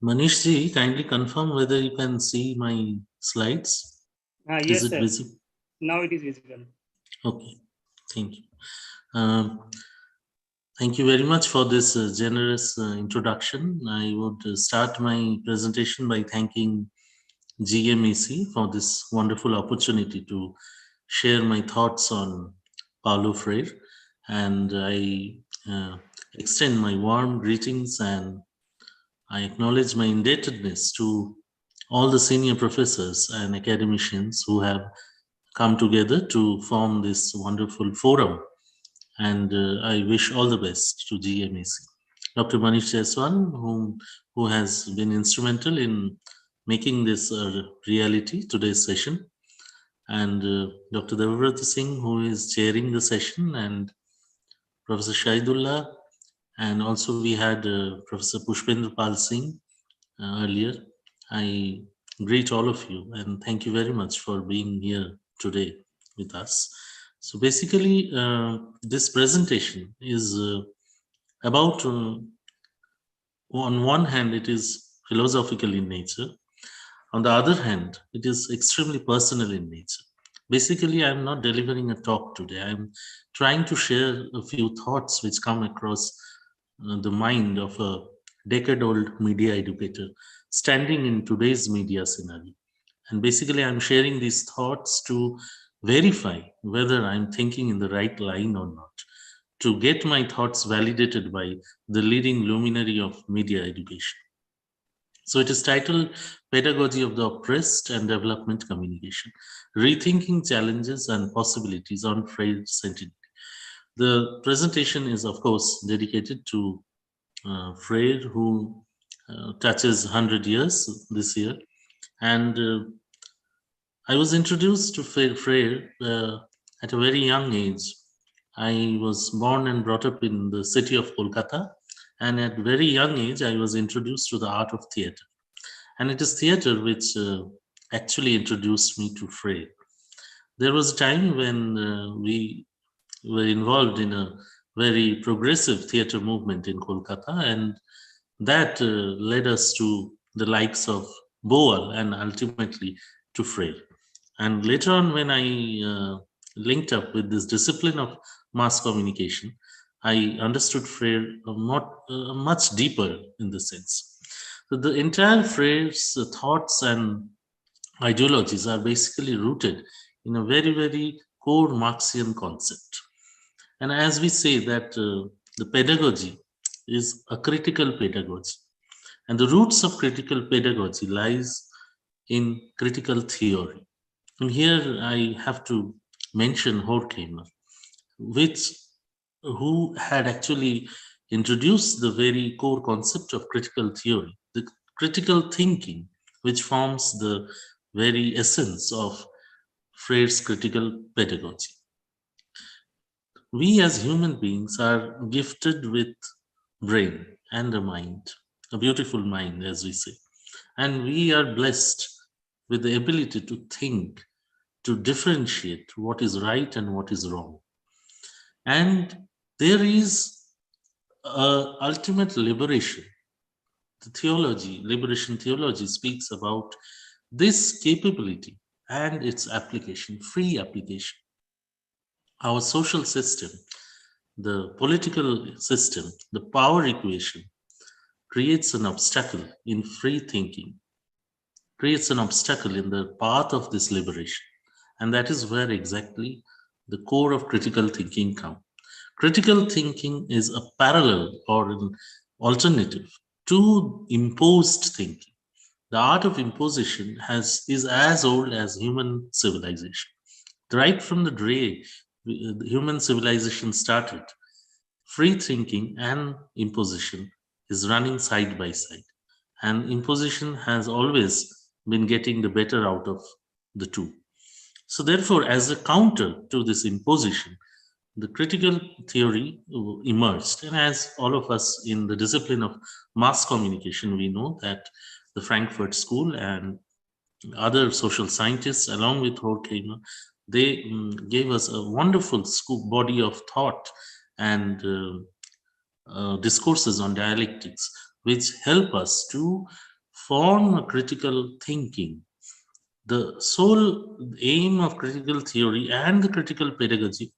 [SPEAKER 5] Manish ji, kindly confirm whether you can see my slides.
[SPEAKER 2] Yes,
[SPEAKER 5] is it
[SPEAKER 2] sir.
[SPEAKER 5] visible?
[SPEAKER 2] Now it is visible.
[SPEAKER 5] Okay, thank you. Thank you very much for this generous introduction. I would start my presentation by thanking GMAC for this wonderful opportunity to share my thoughts on Paulo Freire, and I extend my warm greetings and I acknowledge my indebtedness to all the senior professors and academicians who have come together to form this wonderful forum, and I wish all the best to GMAC. Dr. Manish Jaiswal, who has been instrumental in making this a reality, today's session, and Dr. Devavrat Singh, who is chairing the session, and Professor Shahidullah, and also we had Professor Pushpendra Pal Singh earlier. I greet all of you and thank you very much for being here today with us. So basically, this presentation is about, on one hand, it is philosophical in nature. On the other hand, it is extremely personal in nature. Basically, I'm not delivering a talk today. I'm trying to share a few thoughts which come across the mind of a decade-old media educator standing in today's media scenario. And basically, I'm sharing these thoughts to verify whether I'm thinking in the right line or not, to get my thoughts validated by the leading luminary of media education. So it is titled Pedagogy of the Oppressed and Development Communication, Rethinking Challenges and Possibilities on Freire's Centenary. The presentation is, of course, dedicated to Freire, who touches 100 years this year. And I was introduced to Freire at a very young age. I was born and brought up in the city of Kolkata. And at very young age, I was introduced to the art of theater. And it is theater which actually introduced me to Freire. There was a time when we were involved in a very progressive theater movement in Kolkata, and that led us to the likes of Boal and ultimately to Freire. And later on, when I linked up with this discipline of mass communication, I understood Freire much deeper in the sense. So the entire Freire's thoughts and ideologies are basically rooted in a very, very core Marxian concept. And as we say that the pedagogy is a critical pedagogy, and the roots of critical pedagogy lies in critical theory. And here I have to mention Horkheimer, who had actually introduced the very core concept of critical theory, the critical thinking, which forms the very essence of Freire's critical pedagogy. We as human beings are gifted with brain and a mind, a beautiful mind, as we say. And we are blessed with the ability to think, to differentiate what is right and what is wrong. And there is ultimate liberation. The theology, liberation theology, speaks about this capability and its application, free application. Our social system, the political system, the power equation creates an obstacle in free thinking. creates an obstacle in the path of this liberation. And that is where exactly the core of critical thinking comes. Critical thinking is a parallel or an alternative to imposed thinking. The art of imposition is as old as human civilization. Right from the day the human civilization started, free thinking and imposition is running side by side. And imposition has always been getting the better out of the two. So therefore, as a counter to this imposition, the critical theory emerged. And as all of us in the discipline of mass communication, we know that the Frankfurt School and other social scientists, along with Horkheimer, they gave us a wonderful body of thought and discourses on dialectics, which help us to form a critical thinking. The sole aim of critical theory and the critical pedagogy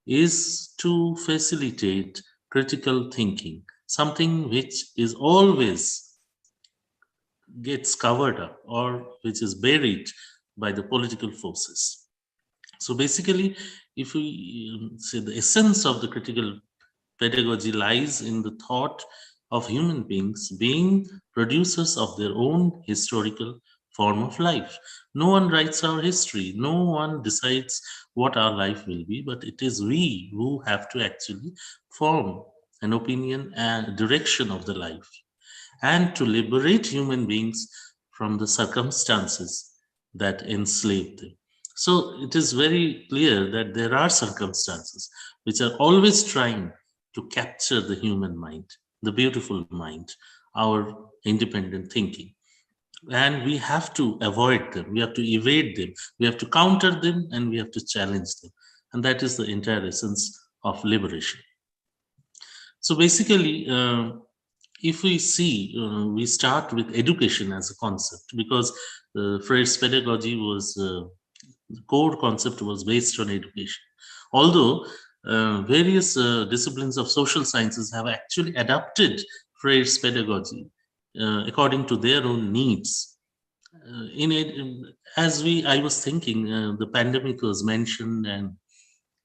[SPEAKER 5] is to facilitate critical thinking, something which is always gets covered up or which is buried by the political forces. So basically, if we say the essence of the critical pedagogy lies in the thought of human beings being producers of their own historical form of life. No one writes our history, no one decides what our life will be, but it is we who have to actually form an opinion and direction of the life, and to liberate human beings from the circumstances that enslave them. So it is very clear that there are circumstances which are always trying to capture the human mind, the beautiful mind, our independent thinking. And we have to avoid them, we have to evade them, we have to counter them, and we have to challenge them. And that is the entire essence of liberation. So basically, if we see, we start with education as a concept, because Freud's pedagogy was, the core concept was based on education. Although various disciplines of social sciences have actually adapted Freud's pedagogy according to their own needs. I was thinking, the pandemic was mentioned, and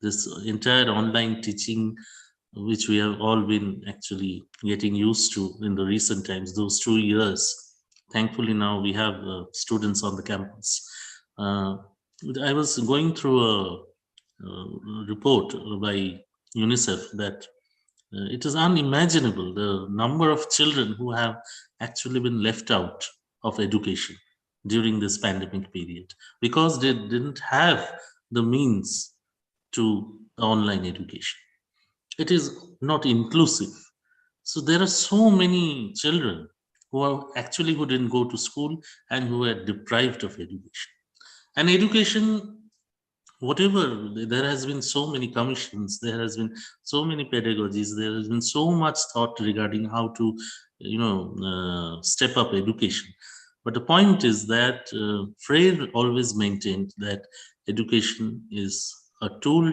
[SPEAKER 5] this entire online teaching, which we have all been actually getting used to in the recent times, those 2 years. Thankfully, now we have students on the campus. I was going through a report by UNICEF that it is unimaginable the number of children who have actually been left out of education during this pandemic period because they didn't have the means to online education. It is not inclusive. So there are so many children who didn't go to school and who are deprived of education. And education, whatever, there has been so many commissions, there has been so many pedagogies, there has been so much thought regarding how to, step up education. But the point is that Freire always maintained that education is a tool,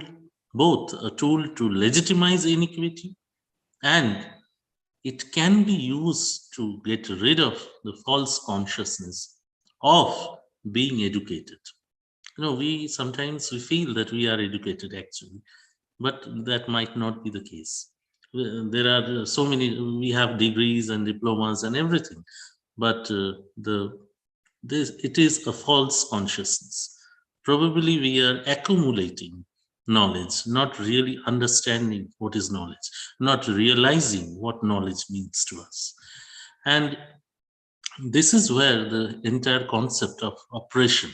[SPEAKER 5] both a tool to legitimize inequity, and it can be used to get rid of the false consciousness of being educated. We sometimes feel that we are educated actually, but that might not be the case. There are so many, we have degrees and diplomas and everything, but it is a false consciousness. Probably we are accumulating knowledge, not really understanding what is knowledge, not realizing what knowledge means to us. And this is where the entire concept of oppression,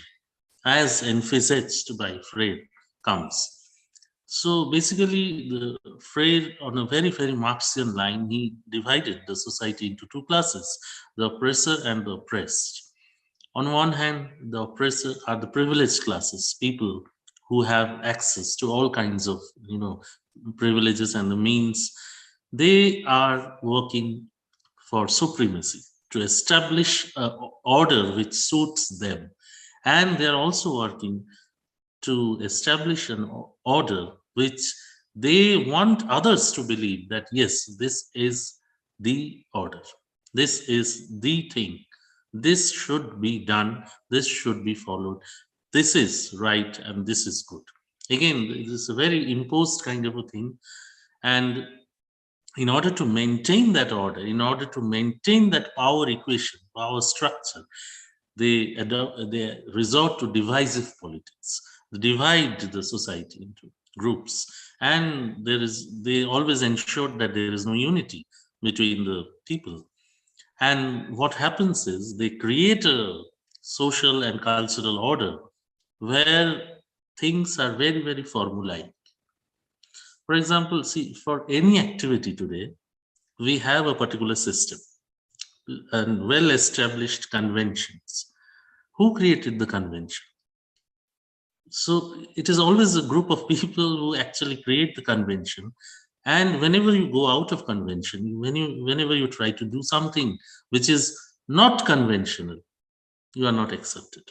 [SPEAKER 5] as envisaged by Freire, comes. So basically, Freire, on a very, very Marxian line, he divided the society into two classes, the oppressor and the oppressed. On one hand, the oppressor are the privileged classes, people who have access to all kinds of, privileges and the means. They are working for supremacy, to establish an order which suits them. And they're also working to establish an order which they want others to believe that, yes, this is the order. This is the thing This should be done. This should be followed. This is right and this is good. Again, it is a very imposed kind of a thing. And in order to maintain that order, in order to maintain that power equation, power structure, they resort to divisive politics. They divide the society into groups, and they always ensure that there is no unity between the people. And what happens is they create a social and cultural order where things are very, very formulaic. For example, see, for any activity today, we have a particular system and well-established conventions. Who created the convention? So it is always a group of people who actually create the convention. And whenever you go out of convention, whenever you try to do something which is not conventional, you are not accepted.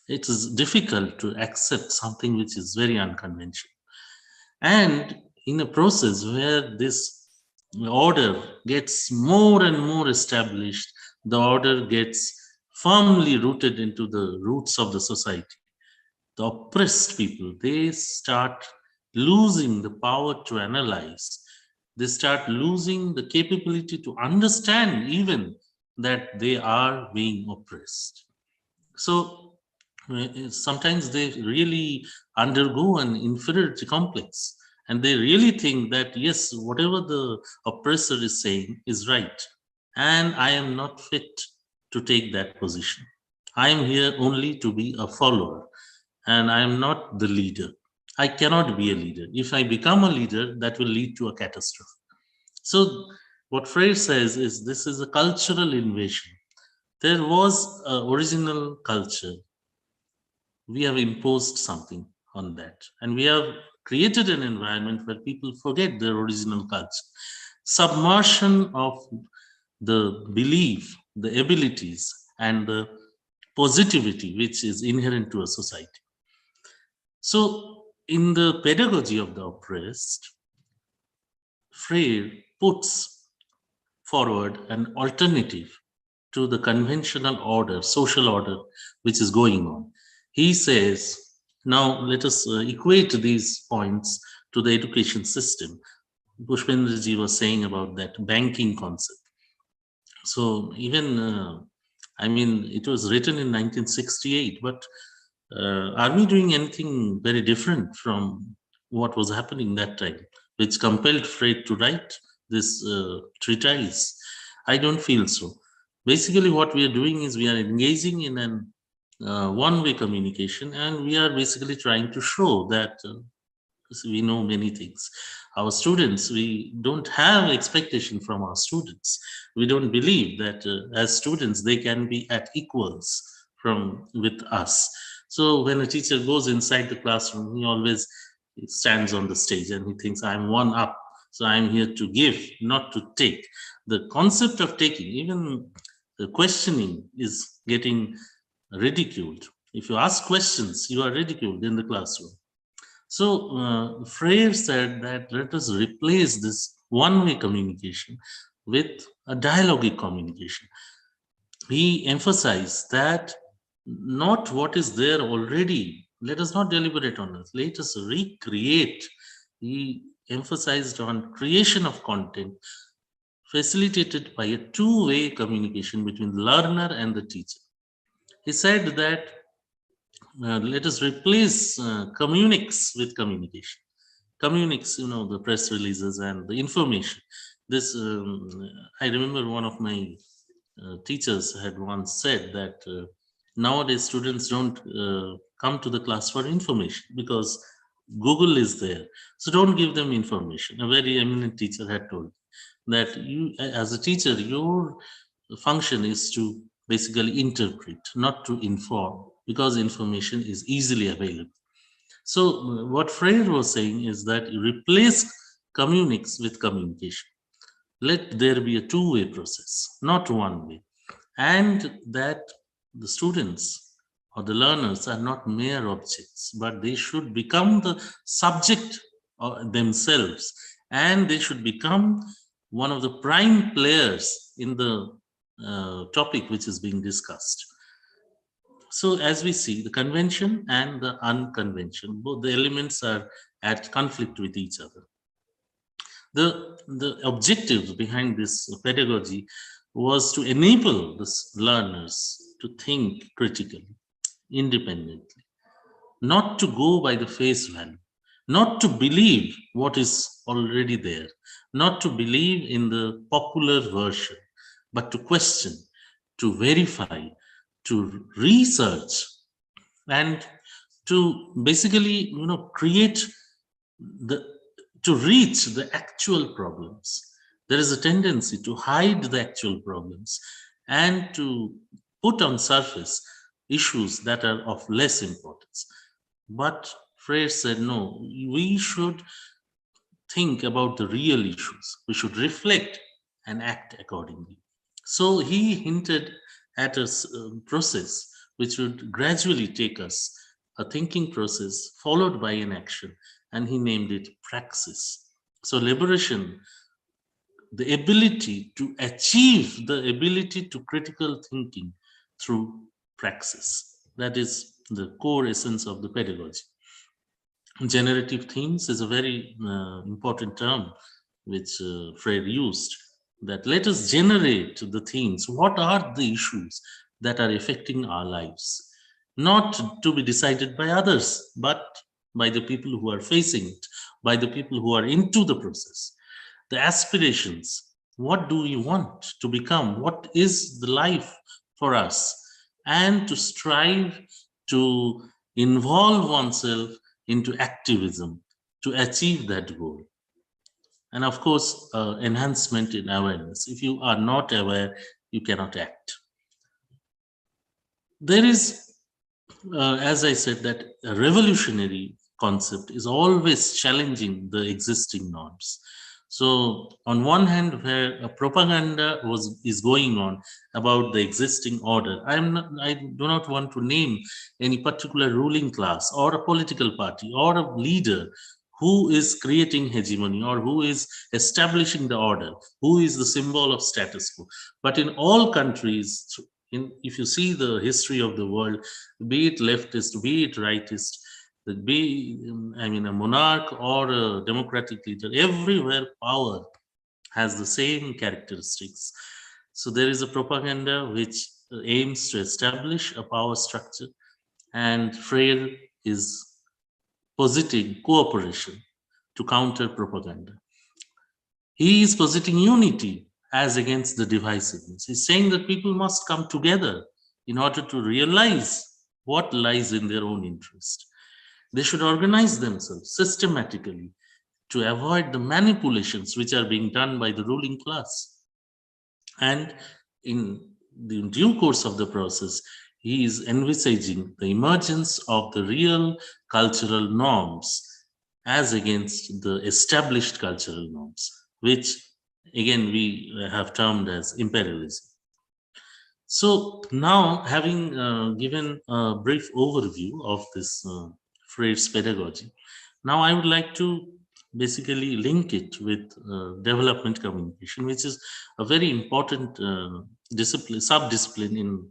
[SPEAKER 5] It is difficult to accept something which is very unconventional. And in a process where this order gets more and more established, the order gets firmly rooted into the roots of the society. The oppressed people, they start losing the power to analyze. They start losing the capability to understand even that they are being oppressed. So sometimes they really undergo an inferiority complex, and they really think that, yes, whatever the oppressor is saying is right, and I am not fit to take that position. I am here only to be a follower, and I am not the leader. I cannot be a leader. If I become a leader, that will lead to a catastrophe. So what Freire says is this is a cultural invasion. There was an original culture. We have imposed something on that, and we have created an environment where people forget their original culture. Submersion of the belief, the abilities, and the positivity which is inherent to a society. So in the pedagogy of the oppressed, Freire puts forward an alternative to the conventional order, social order, which is going on. He says, now let us equate these points to the education system. Pushpendraji was saying about that banking concept. So even, I mean, it was written in 1968, but are we doing anything very different from what was happening that time, which compelled Freire to write this treatise? I don't feel so. Basically, what we are doing is we are engaging in an one-way communication, and we are basically trying to show that we know many things. Our students, we don't have expectation from our students. We don't believe that as students, they can be at equals with us. So when a teacher goes inside the classroom, he always stands on the stage and he thinks, I'm one up. So I'm here to give, not to take. The concept of taking, even the questioning, is getting ridiculed. If you ask questions, you are ridiculed in the classroom. So Freire said that let us replace this one-way communication with a dialogic communication. He emphasized that not what is there already, let us not deliberate on it, let us recreate. He emphasized on creation of content facilitated by a two-way communication between the learner and the teacher. He said that let us replace communics with communication. Communics, you know, the press releases and the information. This, I remember one of my teachers had once said that nowadays students don't come to the class for information because Google is there. So don't give them information. A very eminent teacher had told that you, as a teacher, your function is to basically interpret, not to inform, because information is easily available. So what Freire was saying is that you replace communics with communication. Let there be a two-way process, not one way. And that the students or the learners are not mere objects, but they should become the subject themselves, and they should become one of the prime players in the topic which is being discussed. So as we see, the convention and the unconvention, both the elements are at conflict with each other. The objective behind this pedagogy was to enable the learners to think critically, independently, not to go by the face value, not to believe what is already there, not to believe in the popular version, but to question, to verify, to research, and to basically, create to reach the actual problems. There is a tendency to hide the actual problems and to put on surface issues that are of less importance. But Freire said, no, we should think about the real issues. We should reflect and act accordingly. So he hinted at a process which would gradually take us, a thinking process followed by an action, and he named it praxis. So liberation, the ability to achieve the ability to critical thinking through praxis. That is the core essence of the pedagogy. Generative themes is a very important term which Freire used, that let us generate the themes. What are the issues that are affecting our lives? Not to be decided by others, but by the people who are facing it, by the people who are into the process. The aspirations, what do we want to become? What is the life for us? And to strive to involve oneself into activism to achieve that goal. And of course, enhancement in awareness. If you are not aware, you cannot act. There is, as I said, that a revolutionary concept is always challenging the existing norms. So on one hand, where a propaganda is going on about the existing order, I do not want to name any particular ruling class or a political party or a leader who is creating hegemony or who is establishing the order, who is the symbol of status quo. But in all countries, if you see the history of the world, be it leftist, be it rightist, be a monarch or a democratic leader, everywhere power has the same characteristics. So there is a propaganda which aims to establish a power structure, and Freire is positing cooperation to counter propaganda. He is positing unity as against the divisiveness. He's saying that people must come together in order to realize what lies in their own interest. They should organize themselves systematically to avoid the manipulations which are being done by the ruling class. And in the due course of the process, he is envisaging the emergence of the real cultural norms as against the established cultural norms, which again we have termed as imperialism. So now, having given a brief overview of this Freire's pedagogy, now I would like to basically link it with development communication, which is a very important sub-discipline in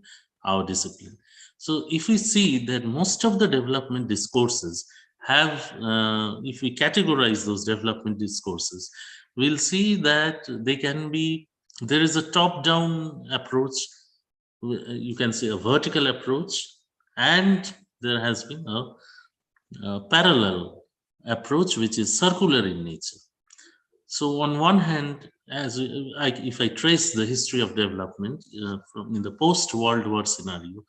[SPEAKER 5] our discipline. So if we see that most of the development discourses have, if we categorize those development discourses, we'll see that they can be, there is a top-down approach, you can say a vertical approach, and there has been a parallel approach which is circular in nature. So on one hand, if I trace the history of development from in the post-World War scenario,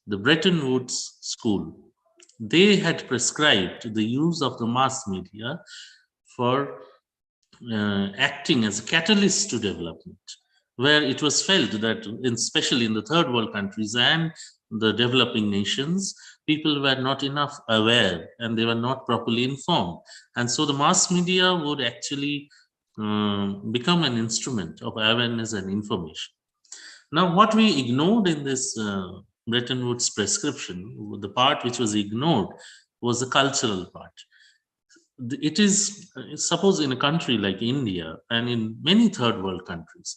[SPEAKER 5] the Bretton Woods School, they had prescribed the use of the mass media for acting as a catalyst to development, where it was felt that, especially in the third world countries and the developing nations, people were not enough aware and they were not properly informed. And so the mass media would actually become an instrument of awareness and information. Now, what we ignored in this Bretton Woods prescription, the part which was ignored was the cultural part. It is, suppose in a country like India and in many third world countries,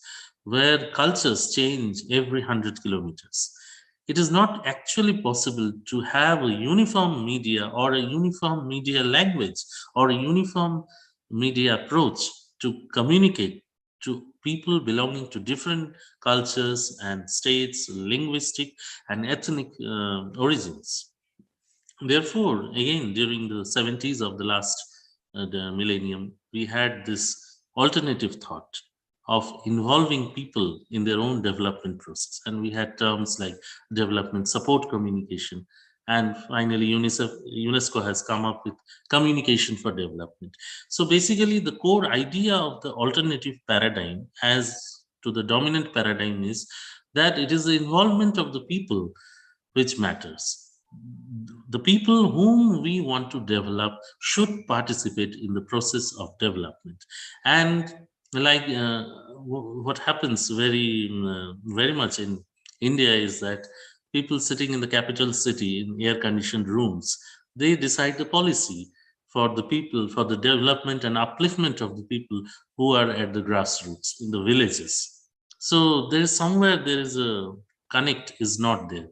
[SPEAKER 5] where cultures change every 100 kilometers. It is not actually possible to have a uniform media or a uniform media language or a uniform media approach to communicate to people belonging to different cultures and states, linguistic and ethnic origins. Therefore, again, during the 70s of the last the millennium, we had this alternative thought of involving people in their own development process. And we had terms like development support communication. And finally, UNESCO has come up with communication for development. So basically, the core idea of the alternative paradigm as to the dominant paradigm is that it is the involvement of the people which matters. The people whom we want to develop should participate in the process of development. And like what happens very much in India is that people sitting in the capital city in air-conditioned rooms, they decide the policy for the people, for the development and upliftment of the people who are at the grassroots in the villages. So there is somewhere there is a connect is not there.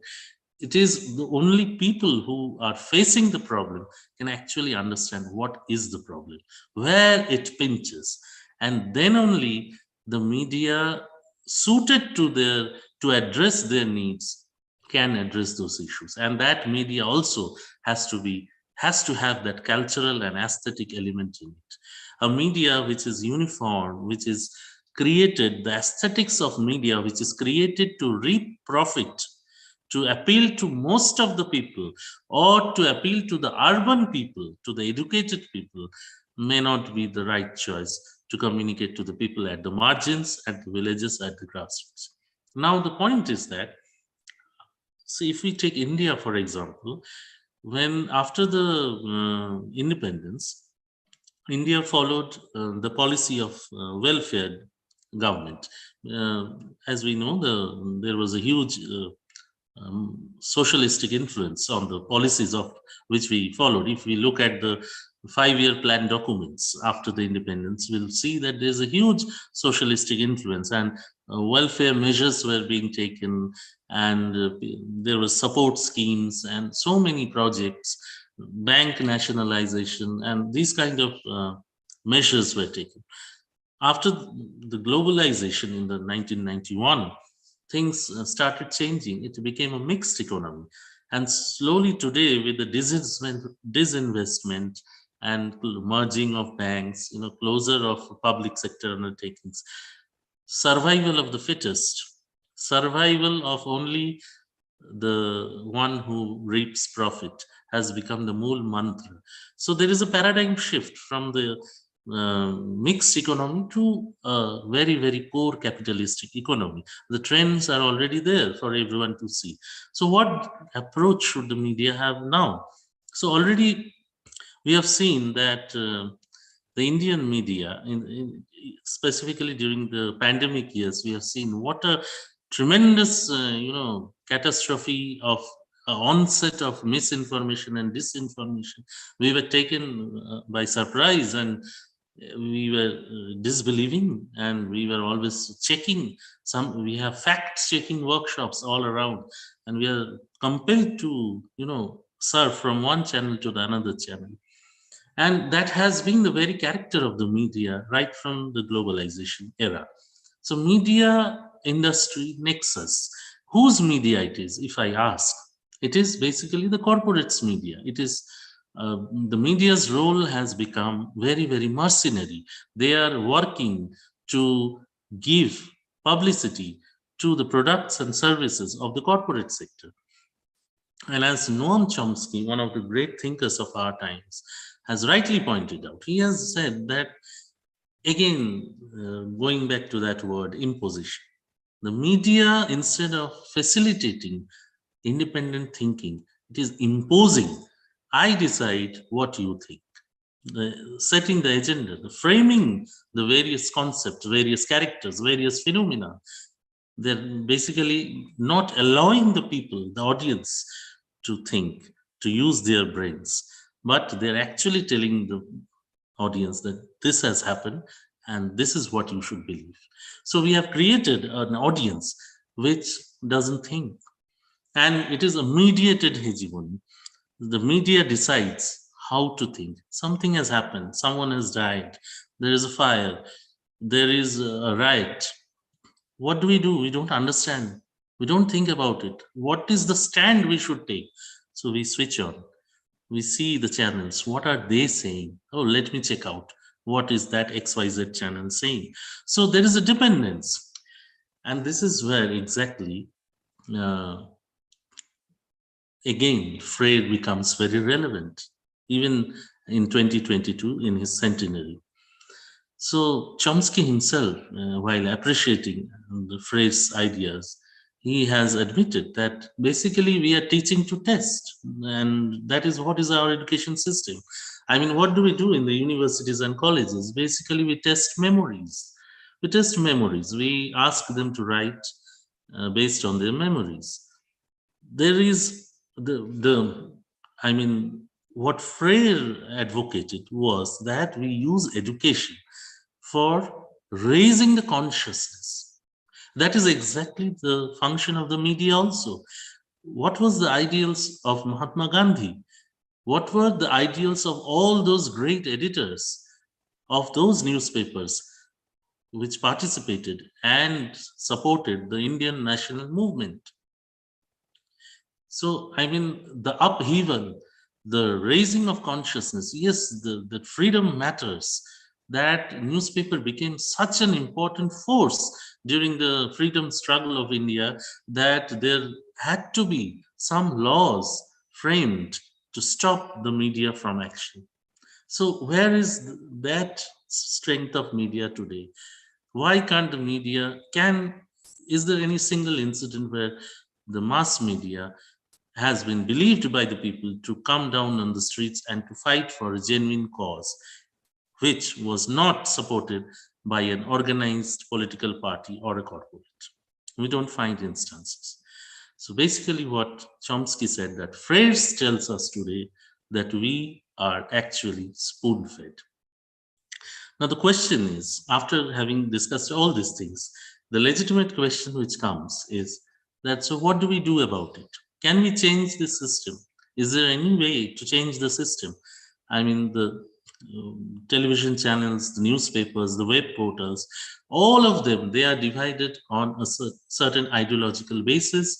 [SPEAKER 5] It is the only people who are facing the problem can actually understand what is the problem, where it pinches, and then only the media suited to address their needs can address those issues. And that media also has to have that cultural and aesthetic element in it. A media which is uniform, which is created, the aesthetics of media which is created to reap profit, to appeal to most of the people, or to appeal to the urban people, to the educated people, may not be the right choice to communicate to the people at the margins, at the villages, at the grassroots. Now, the point is that, see, if we take India, for example, when after the independence, India followed the policy of welfare government. As we know, there was a huge socialistic influence on the policies of which we followed. If we look at the 5-year plan documents after the independence, we'll see that there's a huge socialistic influence, and welfare measures were being taken, and there were support schemes and so many projects, bank nationalization, and these kind of measures were taken. After the globalization in the 1991, things started changing. It became a mixed economy. And slowly today, with the disinvestment and merging of banks, closure of public sector undertakings, survival of the fittest, survival of only the one who reaps profit has become the mool mantra. So there is a paradigm shift from the mixed economy to a very, very core capitalistic economy. The trends are already there for everyone to see. So what approach should the media have now? So already we have seen that the Indian media, specifically during the pandemic years, we have seen what a tremendous, catastrophe of onset of misinformation and disinformation. We were taken by surprise, and we were disbelieving, and we were always checking. We have fact-checking workshops all around, and we are compelled to, surf from one channel to the another channel. And that has been the very character of the media right from the globalization era. So media industry nexus, whose media it is, if I ask, it is basically the corporates media. It is the media's role has become very, very mercenary. They are working to give publicity to the products and services of the corporate sector. And as Noam Chomsky, one of the great thinkers of our times, has rightly pointed out, he has said that, again, going back to that word, imposition, the media, instead of facilitating independent thinking, it is imposing. I decide what you think. Setting the agenda, the framing the various concepts, various characters, various phenomena. They're basically not allowing the people, the audience, to think, to use their brains, but they're actually telling the audience that this has happened and this is what you should believe. So we have created an audience which doesn't think, and it is a mediated hegemony. The media decides how to think. Something has happened, someone has died, there is a fire, there is a riot. What do? We don't understand. We don't think about it. What is the stand we should take? So we switch on. We see the channels. What are they saying? Oh, let me check out. What is that XYZ channel saying? So there is a dependence. And this is where exactly, again, Freire becomes very relevant, even in 2022 in his centenary. So Chomsky himself, while appreciating the Freire's ideas, he has admitted that basically we are teaching to test, and that is what is our education system. I mean, what do we do in the universities and colleges? Basically, we test memories. We test memories. We ask them to write based on their memories. There is I mean, what Freire advocated was that we use education for raising the consciousness. That is exactly the function of the media also. What was the ideals of Mahatma Gandhi? What were the ideals of all those great editors of those newspapers which participated and supported the Indian national movement? So, I mean, the upheaval, the raising of consciousness, yes, the freedom matters. That newspaper became such an important force during the freedom struggle of India that there had to be some laws framed to stop the media from action. So where is that strength of media today? Why can't the media, is there any single incident where the mass media has been believed by the people to come down on the streets and to fight for a genuine cause, which was not supported by an organized political party or a corporate? We don't find instances. So basically what Chomsky said, that Freire tells us today that we are actually spoon-fed. Now the question is, after having discussed all these things, the legitimate question which comes is that, so what do we do about it? Can we change the system? Is there any way to change the system? I mean, the television channels, the newspapers, the web portals, all of them, they are divided on a certain ideological basis.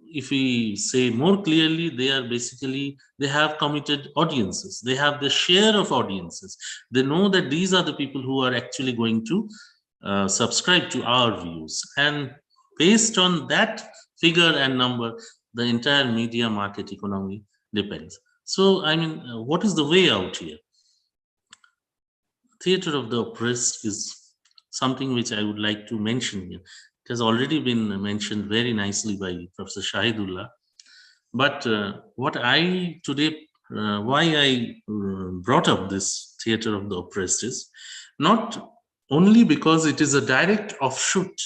[SPEAKER 5] If we say more clearly, they have committed audiences. They have the share of audiences. They know that these are the people who are actually going to subscribe to our views. And based on that figure and number, the entire media market economy depends. So, I mean, what is the way out here? Theater of the oppressed is something which I would like to mention here. It has already been mentioned very nicely by Professor Shahidullah. But what I today, why I brought up this theater of the oppressed is not only because it is a direct offshoot.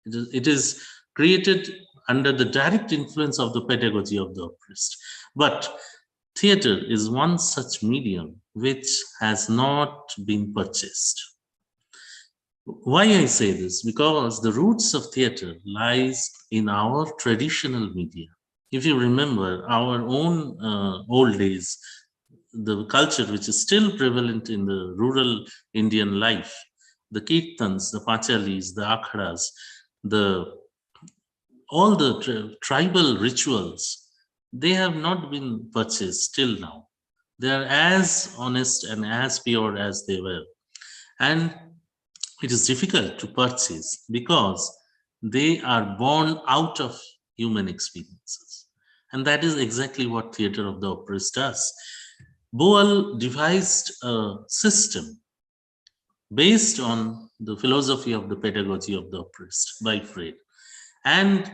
[SPEAKER 5] It is created under the direct influence of the pedagogy of the oppressed. But theater is one such medium which has not been purchased. Why I say this? Because the roots of theater lies in our traditional media. If you remember our own old days, the culture which is still prevalent in the rural Indian life, the kirtans, the pachalis, the akhadas, all the tribal rituals, they have not been purchased till now. They are as honest and as pure as they were. And it is difficult to purchase because they are born out of human experiences. And that is exactly what theater of the oppressed does. Boal devised a system based on the philosophy of the pedagogy of the oppressed by Freire. And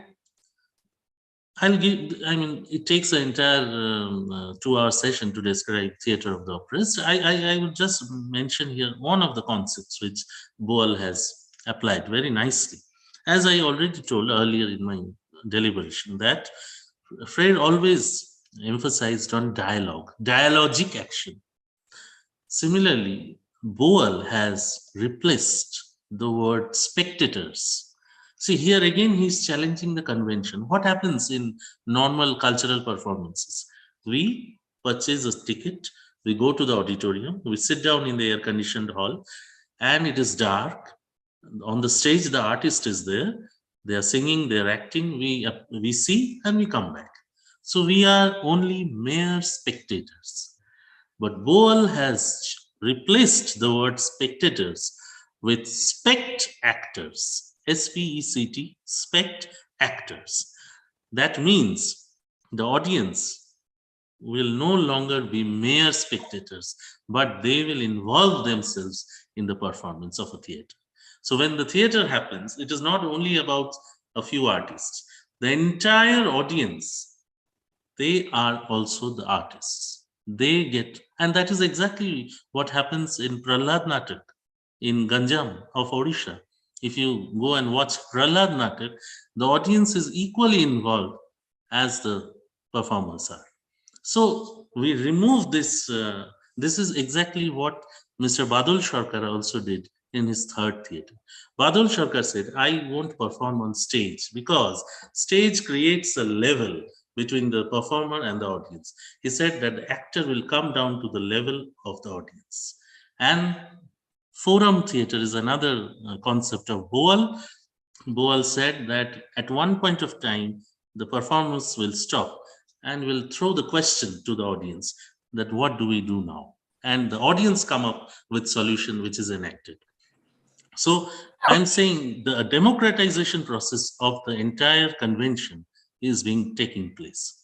[SPEAKER 5] it takes an entire 2-hour session to describe theater of the oppressed. I would just mention here one of the concepts which Boal has applied very nicely. As I already told earlier in my deliberation, that Freire always emphasized on dialogue, dialogic action. Similarly, Boal has replaced the word spectators. See, here again, he's challenging the convention. What happens in normal cultural performances? We purchase a ticket, we go to the auditorium, we sit down in the air-conditioned hall, and it is dark. On the stage, the artist is there. They are singing, they are acting, we see, and we come back. So we are only mere spectators. But Boal has replaced the word spectators with spect actors, S-P-E-C-T, spect actors. That means the audience will no longer be mere spectators, but they will involve themselves in the performance of a theater. So when the theater happens, it is not only about a few artists. The entire audience, they are also the artists. They get, and that is exactly what happens in Prahlad Natak in Ganjam of Odisha. If you go and watch Prahlad Natak, the audience is equally involved as the performers are. So we remove this. This is exactly what Mr. Badal Sarkar also did in his third theater. Badal Sarkar said, I won't perform on stage because stage creates a level between the performer and the audience. He said that the actor will come down to the level of the audience. And forum theater is another concept of Boal. Boal said that at one point of time, the performance will stop and will throw the question to the audience that what do we do now? And the audience come up with solution which is enacted. So I'm saying the democratization process of the entire convention is being taking place.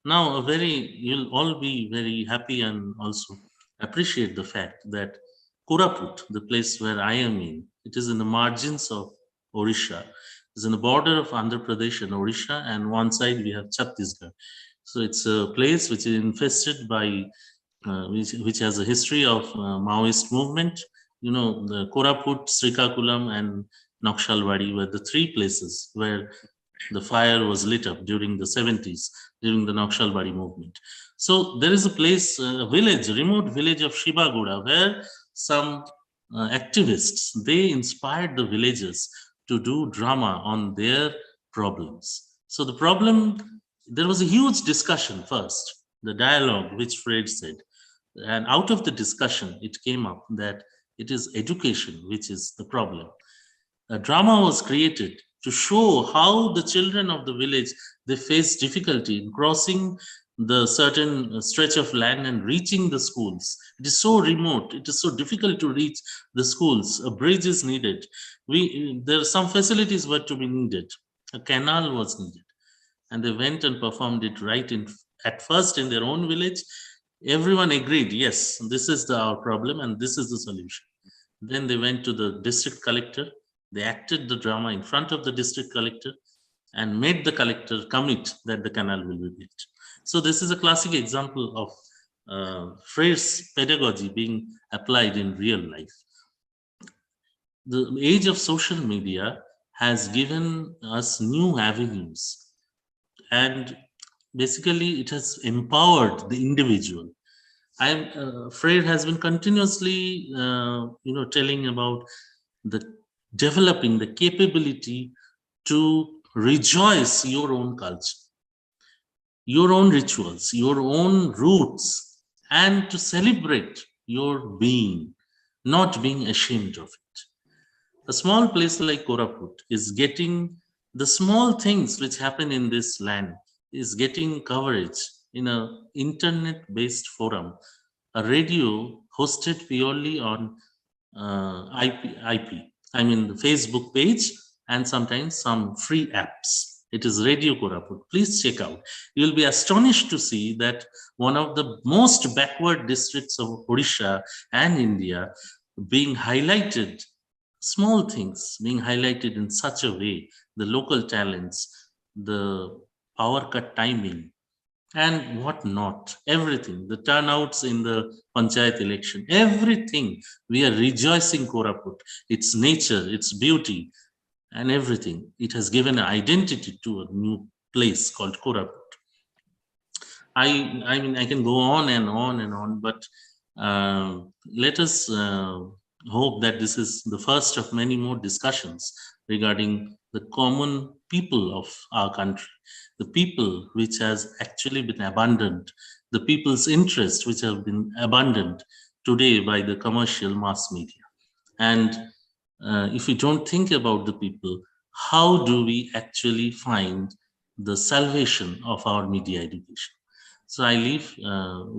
[SPEAKER 5] Now, you'll all be very happy and also appreciate the fact that Koraput, the place where I am in, it is in the margins of Odisha. It's in the border of Andhra Pradesh and Odisha, and one side we have Chhattisgarh. So it's a place which is infested by, which has a history of Maoist movement. You know, the Koraput, Srikakulam, and Naxalbari were the three places where the fire was lit up during the 70s, during the Naxalbari movement. So there is a place, a village, a remote village of Shibaguda, where some activists, they inspired the villagers to do drama on their problems. So the problem, there was a huge discussion first, the dialogue which Freud said. And out of the discussion, it came up that it is education which is the problem. A drama was created to show how the children of the village, they face difficulty in crossing the certain stretch of land and reaching the schools. It is so remote, it is so difficult to reach the schools. A bridge is needed. There are some facilities were to be needed. A canal was needed. And they went and performed it at first in their own village. Everyone agreed, yes, this is our problem and this is the solution. Then they went to the district collector. They acted the drama in front of the district collector and made the collector commit that the canal will be built. So this is a classic example of Freire's pedagogy being applied in real life. The age of social media has given us new avenues, and basically it has empowered the individual. Freire has been continuously telling about developing the capability to rejoice your own culture, your own rituals, your own roots, and to celebrate your being, not being ashamed of it. A small place like Koraput is getting the small things which happen in this land is getting coverage in an internet-based forum, a radio hosted purely on IP. I mean the Facebook page and sometimes some free apps. It is Radio Koraput. Please check out. You'll be astonished to see that one of the most backward districts of Odisha and India being highlighted, small things being highlighted in such a way, the local talents, the power cut timing, and what not, everything, the turnouts in the panchayat election, everything, we are rejoicing Koraput, its nature, its beauty, and everything. It has given an identity to a new place called Koraput. I mean, I can go on and on and on, but Let us hope that this is the first of many more discussions regarding the common people of our country, the people which has actually been abandoned, the people's interest which have been abandoned today by the commercial mass media. And if we don't think about the people, how do we actually find the salvation of our media education? So I leave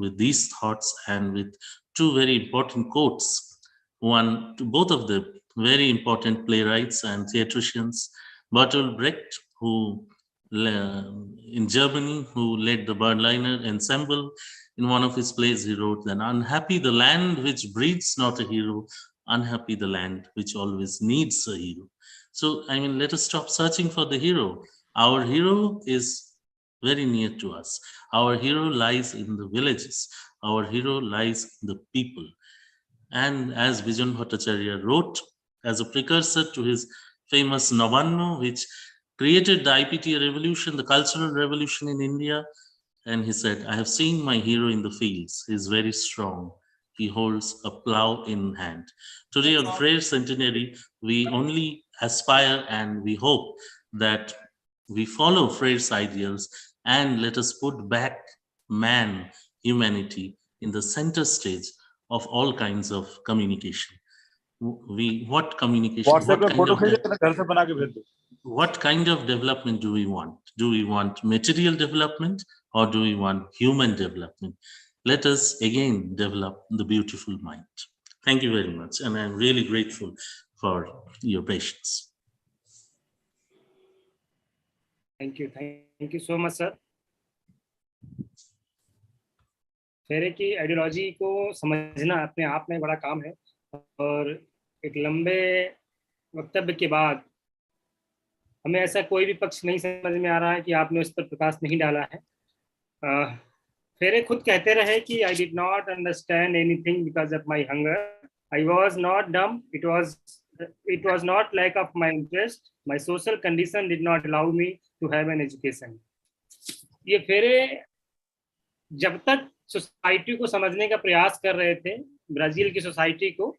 [SPEAKER 5] with these thoughts and with two very important quotes. One to both of the very important playwrights and theatricians, Bertolt Brecht, who in Germany, who led the Berliner Ensemble. In one of his plays, he wrote, "Then unhappy the land which breeds not a hero, unhappy the land which always needs a hero." So, I mean, let us stop searching for the hero. Our hero is very near to us. Our hero lies in the villages. Our hero lies in the people. And as Bijan Bhattacharya wrote, as a precursor to his famous Navanno, which created the IPTA revolution, the cultural revolution in India, and he said, "I have seen my hero in the fields. He is very strong. He holds a plow in hand." Today on Freire Centenary, we only aspire and we hope that we follow Freire's ideals and let us put back man, humanity in the center stage of all kinds of communication. What communication, what kind of development do we want? Do we want material development or do we want human development? Let us again develop the beautiful mind. Thank you very much. And I'm really grateful for your patience.
[SPEAKER 2] Thank you so much, sir. फेरे की ideology को समझना अपने आप में बड़ा काम है और एक लंबे वक्तव्य के बाद हमें ऐसा कोई भी पक्ष नहीं समझ में आ रहा है कि आपने उस पर प्रकाश नहीं डाला है। फेरे खुद कहते रहे कि I did not understand anything because of my hunger, I was not डम, it was not lack of my interest, my social condition did not allow me to have an education. ये फेरे जब तक सोसाइटी को समझने का प्रयास कर रहे थे, ब्राजील की सोसाइटी को,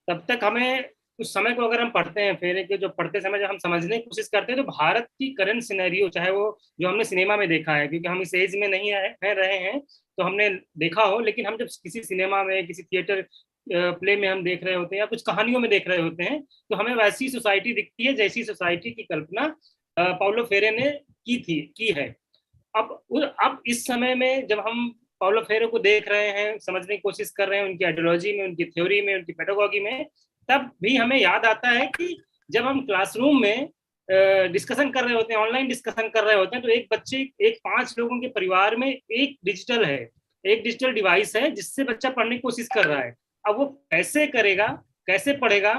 [SPEAKER 2] तब तक हमें उस समय को अगर हम पढ़ते हैं, फेरे के जो पढ़ते समय जब हम समझने की कोशिश करते हैं तो भारत की करंट सिनेरियो, चाहे वो जो हमने सिनेमा में देखा है, क्योंकि हम इस एज में नहीं रहे हैं तो हमने देखा हो, लेकिन हम जब किसी सिनेमा में, किसी थिएटर प्ले में हम देख रहे होते हैं या कुछ कहानियों में देख रहे होते हैं तो हमें वैसी सोसाइटी दिखती है जैसी सोसाइटी की कल्पना पाउलो फेरे ने की है। अब इस समय में जब हम पाउलो फेरे को देख रहे हैं, समझने की कोशिश कर रहे हैं उनकी आइडियोलॉजी में, उनकी थ्योरी में, उनकी पेडागोगी में, तब भी हमें याद आता है कि जब हम क्लासरूम में डिस्कशन कर रहे होते हैं, ऑनलाइन डिस्कशन कर रहे होते हैं, तो एक बच्चे, 5 लोगों के परिवार में एक डिजिटल डिवाइस है जिससे बच्चा पढ़ने की कोशिश कर रहा है। अब वो कैसे करेगा, कैसे पढ़ेगा,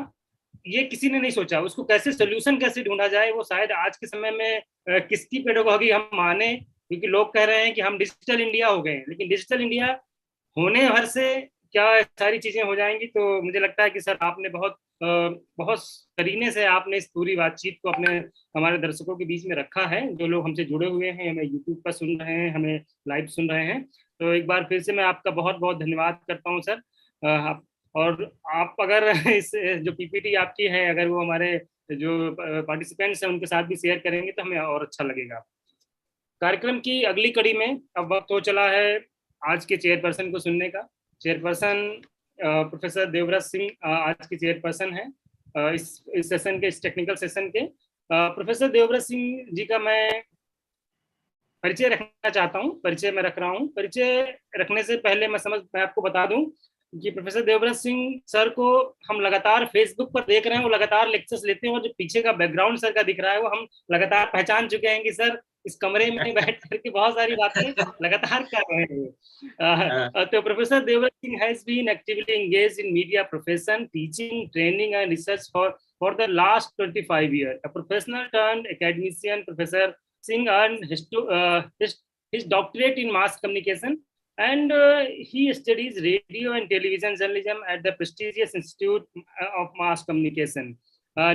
[SPEAKER 2] ये किसी ने नहीं सोचा। उसको कैसे सोल्यूशन कैसे ढूंढा जाए, वो शायद आज के समय में किसकी पेडागोगी हम माने, क्योंकि लोग कह रहे हैं कि हम डिजिटल इंडिया हो गए हैं, लेकिन डिजिटल इंडिया होने भर से क्या सारी चीजें हो जाएंगी। तो मुझे लगता है कि सर आपने बहुत करीने से आपने इस पूरी बातचीत को हमारे दर्शकों के बीच में रखा है, जो लोग हमसे जुड़े हुए हैं, हमें यूट्यूब पर सुन रहे हैं, हमें लाइव सुन रहे हैं। तो एक बार फिर से मैं आपका बहुत बहुत धन्यवाद करता हूँ सर। और आप अगर इस जो पीपीटी आपकी है, अगर वो हमारे जो पार्टिसिपेंट्स हैं उनके साथ भी शेयर करेंगे तो हमें और अच्छा लगेगा। कार्यक्रम की अगली कड़ी में अब वक्त हो चला है आज के चेयरपर्सन को सुनने का। चेयरपर्सन प्रोफेसर देवव्रत सिंह आज के चेयरपर्सन हैं इस सेशन के, इस टेक्निकल सेशन के। प्रोफेसर देवव्रत सिंह जी का मैं परिचय रखना चाहता हूँ, परिचय मैं रख रहा हूँ। परिचय रखने से पहले मैं आपको बता दूं कि प्रोफेसर देवव्रत सिंह सर को हम लगातार फेसबुक पर देख रहे हैं, वो लगातार लेक्चर्स लेते हैं और जो पीछे का बैकग्राउंड सर का दिख रहा है वो हम लगातार पहचान चुके हैं कि सर इस कमरे में बैठ करके बहुत सारी बातें लगातार कर रहे हैं। तो professor Devvrat Singh has been actively engaged in media profession, teaching, training and research for the last 25 years. A professional turned academician, Professor Singh earned his doctorate in mass communication, and he studies radio and television journalism at the prestigious Institute of Mass Communication,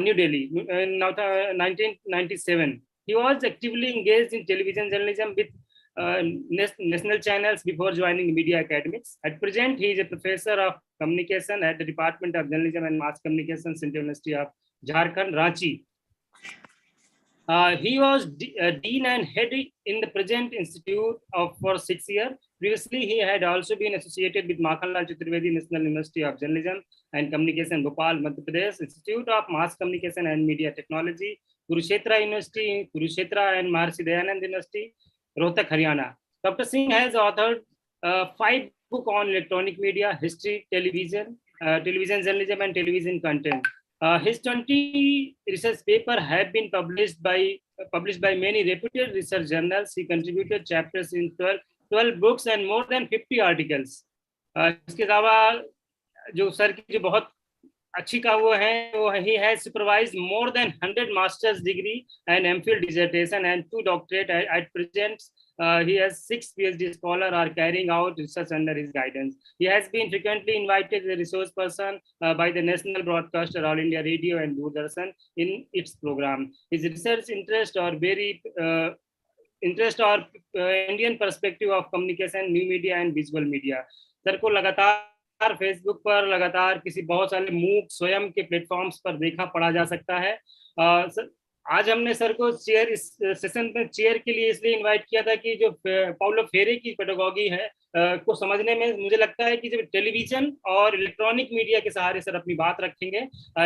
[SPEAKER 2] New Delhi, in 1997. He was actively engaged in television journalism with national channels before joining media academics. At present, he is a professor of communication at the Department of Journalism and Mass Communication, Central University of Jharkhand, Ranchi. He was dean and head in the present institute for 6 years. Previously, he had also been associated with Makhanlal Chaturvedi National University of Journalism and Communication, Bhopal, Madhya Pradesh, Institute of Mass Communication and Media Technology, Kurukshetra University, Kurukshetra and Maharshi Dayanand University, Rohtak, Haryana. Dr. Singh has authored 5 books on electronic media, history, television, television journalism, and television content. His 20 research papers have been published by many reputed research journals. He contributed chapters in 12 books and more than 50 articles. इसके अलावा जो sir की जो बहुत अच्छी का वो है, he has supervised more than 100 master's degree and MPhil dissertation and 2 doctorate. At present, he has 6 PhD scholars are carrying out research under his guidance. He has been frequently invited as a resource person by the national broadcaster All India Radio and Doordarshan in its program. His research interests are Indian perspective of communication, new media and visual media. Sir को लगातार Facebook पर लगातार किसी बहुत सारे मूक स्वयं के प्लेटफॉर्म्स पर देखा पढ़ा जा सकता है. आज हमने सर को चेयर इस सेशन में चेयर के लिए इसलिए इनवाइट किया था कि जो पाउलो फेरे की पेडागॉजी है को समझने में मुझे लगता है कि जब टेलीविजन और इलेक्ट्रॉनिक मीडिया के सहारे सर अपनी बात रखेंगे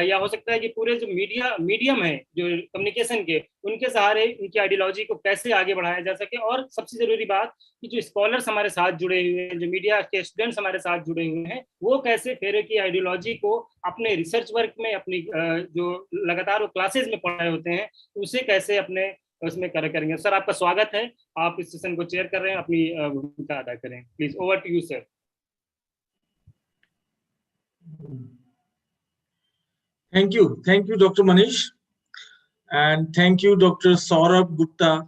[SPEAKER 2] या हो सकता है कि पूरे जो मीडियम है जो कम्युनिकेशन के उनके सहारे उनकी आइडियोलॉजी को कैसे आगे बढ़ाया जा सके. और सबसे जरूरी बात कि जो स्कॉलर्स हमारे साथ जुड़े हुए हैं, जो मीडिया के स्टूडेंट्स हमारे साथ जुड़े हुए हैं, वो कैसे फेरे की आइडियोलॉजी को अपने रिसर्च वर्क में अपनी जो लगातार वो क्लासेस में पढ़ रहे होते हैं उसे कैसे अपने उसमें करेंगे. सर आपका स्वागत है, आप इस सेशन को चेयर कर रहे हैं, अपनी भूमिका अदा करें. Please over to you sir.
[SPEAKER 6] Thank you, Dr. Manish, and thank you, Dr. Saurabh Gupta,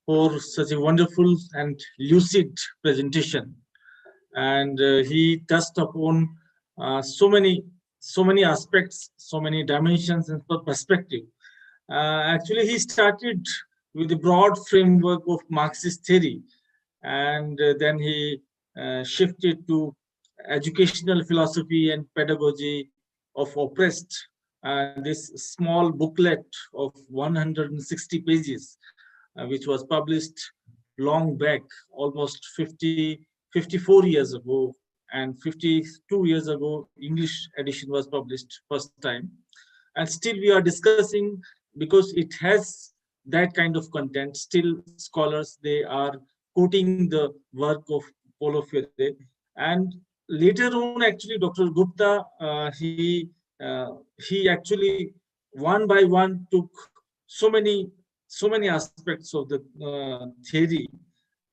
[SPEAKER 6] for such a wonderful and lucid presentation. And he touched upon so many aspects, so many dimensions and perspective. Actually, he started with the broad framework of Marxist theory, and then he shifted to educational philosophy and pedagogy of oppressed. This small booklet of 160 pages, which was published long back, almost 54 years ago, and 52 years ago, English edition was published first time. And still we are discussing, because it has that kind of content, still scholars, they are quoting the work of Paulo Freire. And later on, actually, Dr. Gupta, he actually one by one took so many aspects of the theory,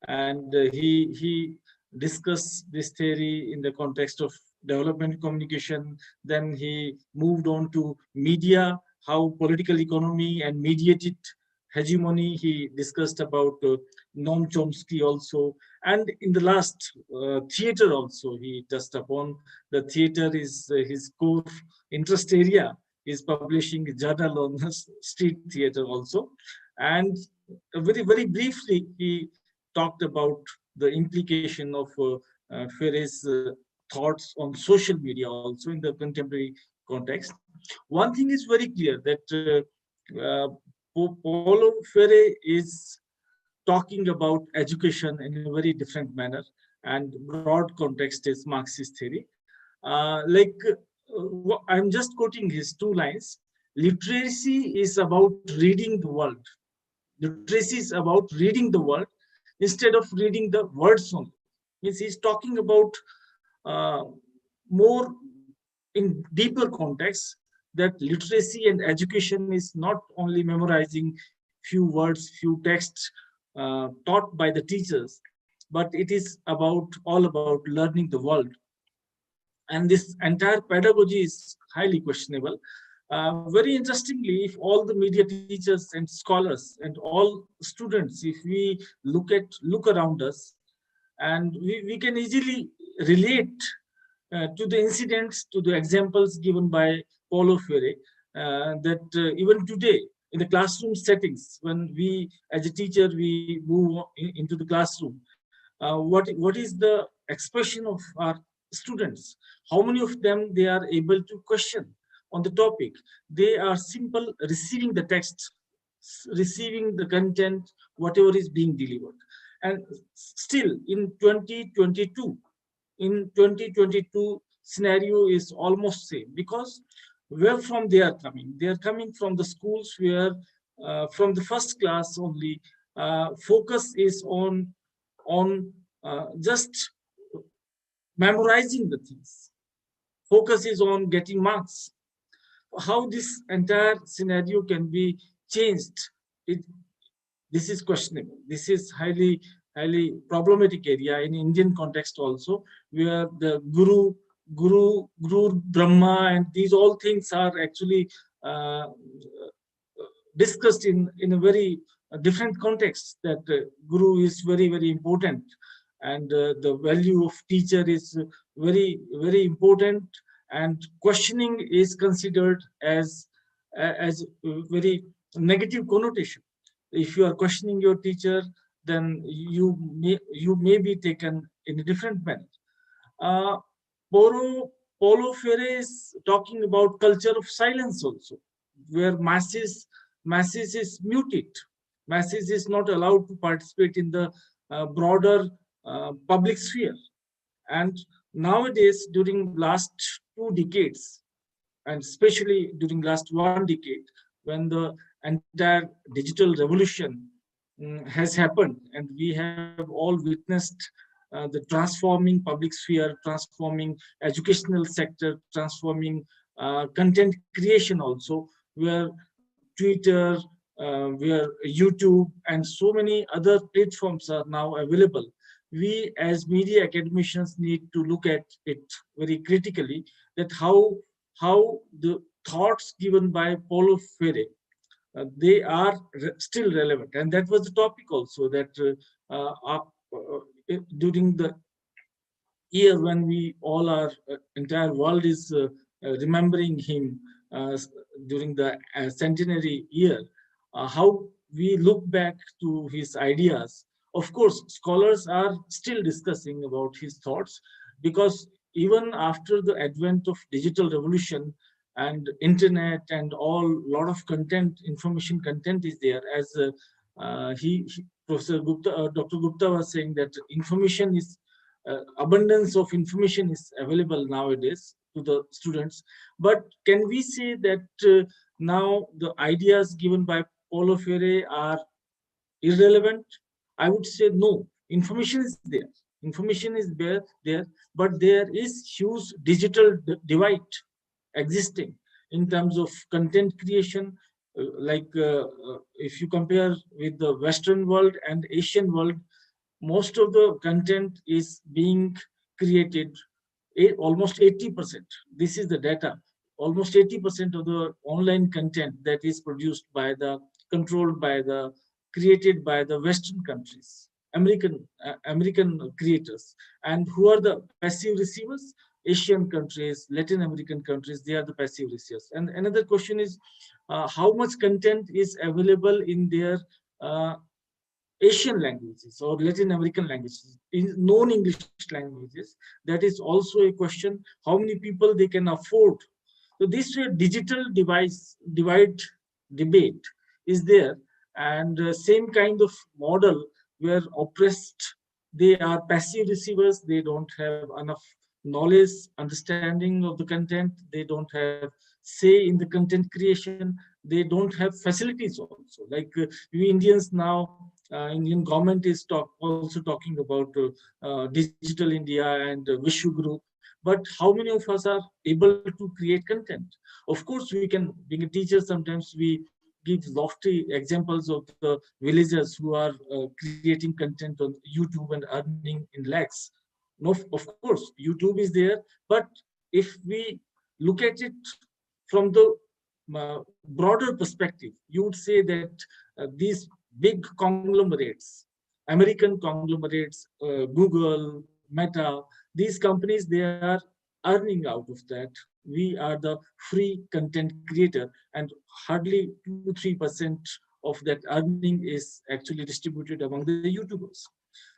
[SPEAKER 6] and he discussed this theory in the context of development communication. Then he moved on to media, how political economy and mediated hegemony. He discussed about Noam Chomsky also, and in the last theater also he touched upon. The theater is his core interest area. Is publishing a journal on street theater also, and very briefly he talked about the implication of Freire's thoughts on social media also in the contemporary context. One thing is very clear, that Paulo Freire is talking about education in a very different manner, and broad context is Marxist theory. I'm just quoting his 2 lines. Literacy is about reading the world. Literacy is about reading the world instead of reading the words only. Means he's talking about more in deeper context, that literacy and education is not only memorizing few words, few texts taught by the teachers, but it is all about learning the world. And this entire pedagogy is highly questionable. Very interestingly, if all the media teachers and scholars and all students, if we look around us, and we can easily relate to the incidents, to the examples given by Paulo Freire, that even today in the classroom settings, when we as a teacher we move into the classroom, what is the expression of our students? How many of them they are able to question on the topic? They are simple receiving the text, receiving the content, whatever is being delivered. And still in 2022 scenario is almost same, because where from they are coming? They are coming from the schools where from the first class only focus is on just memorizing the things. Focus is on getting marks. How this entire scenario can be changed, this is questionable. This is highly problematic area in Indian context also, where the guru Brahma and these all things are actually discussed in a very different context, that guru is very important, and the value of teacher is very important, and questioning is considered as very negative connotation. If you are questioning your teacher, then you may be taken in a different manner. Paulo Freire is talking about culture of silence also, where masses is muted. Masses is not allowed to participate in the broader public sphere. And nowadays, during last 2 decades, and especially during last 1 decade, when the entire digital revolution has happened, and we have all witnessed the transforming public sphere, transforming educational sector, transforming content creation also, where Twitter, where YouTube, and so many other platforms are now available. We as media academicians need to look at it very critically, that how the thoughts given by Paulo Freire, they are still relevant. And that was the topic also, that during the year when we all are, entire world is remembering him during the centenary year, how we look back to his ideas. Of course, scholars are still discussing about his thoughts, because even after the advent of digital revolution and internet and all, lot of content, information content is there. As Professor Gupta, Dr. Gupta was saying, that information is abundance of information is available nowadays to the students. But can we say that now the ideas given by Paulo Freire are irrelevant? I would say no. Information is there. Information is there, but there is huge digital divide existing in terms of content creation. If you compare with the Western world and Asian world, most of the content is being created, almost 80%. This is the data. Almost 80% of the online content that is produced by the, controlled by the, created by the Western countries, American creators. And who are the passive receivers? Asian countries, Latin American countries, they are the passive receivers. And another question is, how much content is available in their Asian languages or Latin American languages, in non-English languages? That is also a question. How many people they can afford? So this digital divide debate is there, and same kind of model where oppressed, they are passive receivers. They don't have enough knowledge, understanding of the content. They don't have say in the content creation. They don't have facilities also. Like we Indians now, Indian government is also talking about Digital India and Vishwaguru. But how many of us are able to create content? Of course, we can, being a teacher, sometimes we give lofty examples of the villagers who are creating content on YouTube and earning in lakhs. No, of course, YouTube is there. But if we look at it from the broader perspective, you would say that these big conglomerates, American conglomerates, Google, Meta, these companies, they are earning out of that. We are the free content creator, and hardly 2-3% of that earning is actually distributed among the YouTubers.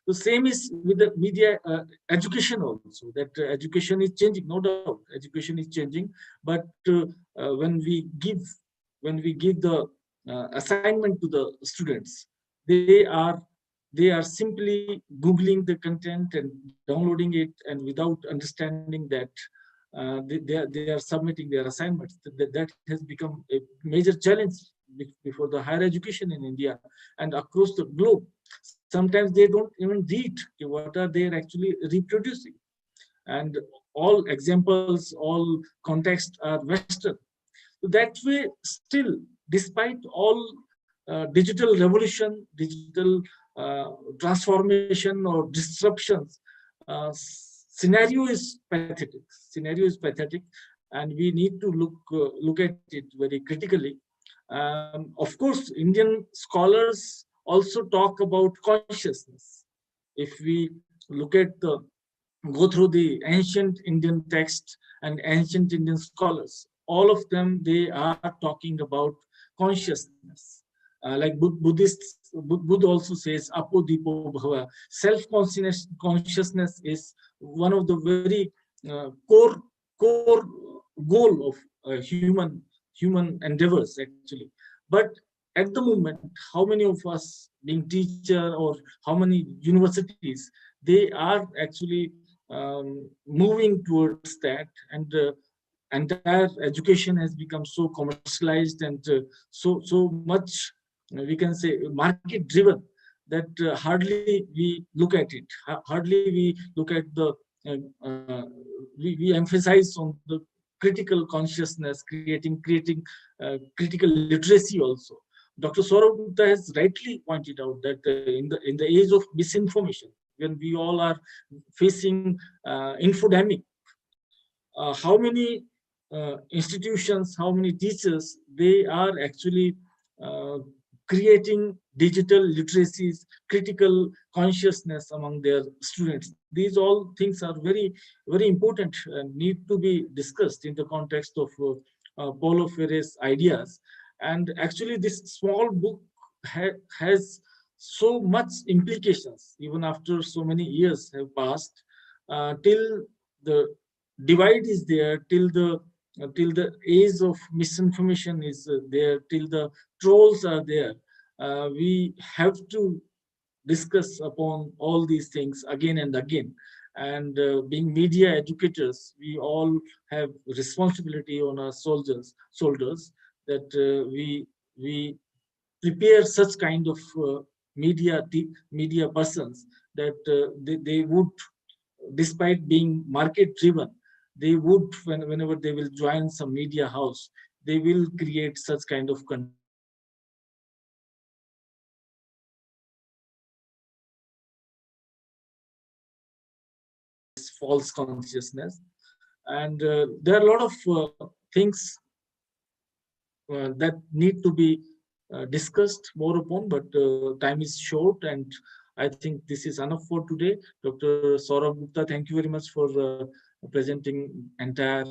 [SPEAKER 6] The same is with the media education also, that education is changing, no doubt, education is changing. But when we give the assignment to the students, they are simply Googling the content and downloading it, and without understanding that they are submitting their assignments. That has become a major challenge before the higher education in India and across the globe. Sometimes they don't even read what are they actually reproducing, and all examples, all contexts are Western. So that way, still, despite all digital revolution, digital transformation or disruptions, scenario is pathetic. Scenario is pathetic, and we need to look at it very critically. Of course, Indian scholars also talk about consciousness. If we look at go through the ancient Indian texts and ancient Indian scholars, all of them, they are talking about consciousness. Like Buddhists, Buddha also says, apodipo bhava. Self-consciousness is one of the very core goal of human endeavors, actually. But at the moment, how many of us being teacher, or how many universities, they are actually moving towards that, and entire education has become so commercialized and so much, we can say, market driven, that hardly we look at it. Hardly we look at the we emphasize on the critical consciousness, creating critical literacy also. Dr. Saurabh Gupta has rightly pointed out that in the age of misinformation, when we all are facing infodemic, how many institutions, how many teachers, they are actually creating digital literacies, critical consciousness among their students. These all things are very, very important and need to be discussed in the context of Paulo Freire's ideas. And actually, this small book has so much implications, even after so many years have passed, till the divide is there, till the age of misinformation is there, till the trolls are there. We have to discuss upon all these things again and again. And being media educators, we all have responsibility on our shoulders, that we prepare such kind of media persons, that they would, despite being market driven, they would, whenever they will join some media house, they will create such kind of false consciousness. And there are a lot of things that need to be discussed more upon, but time is short, and I think this is enough for today. Dr. Saurabh Gupta, thank you very much for presenting entire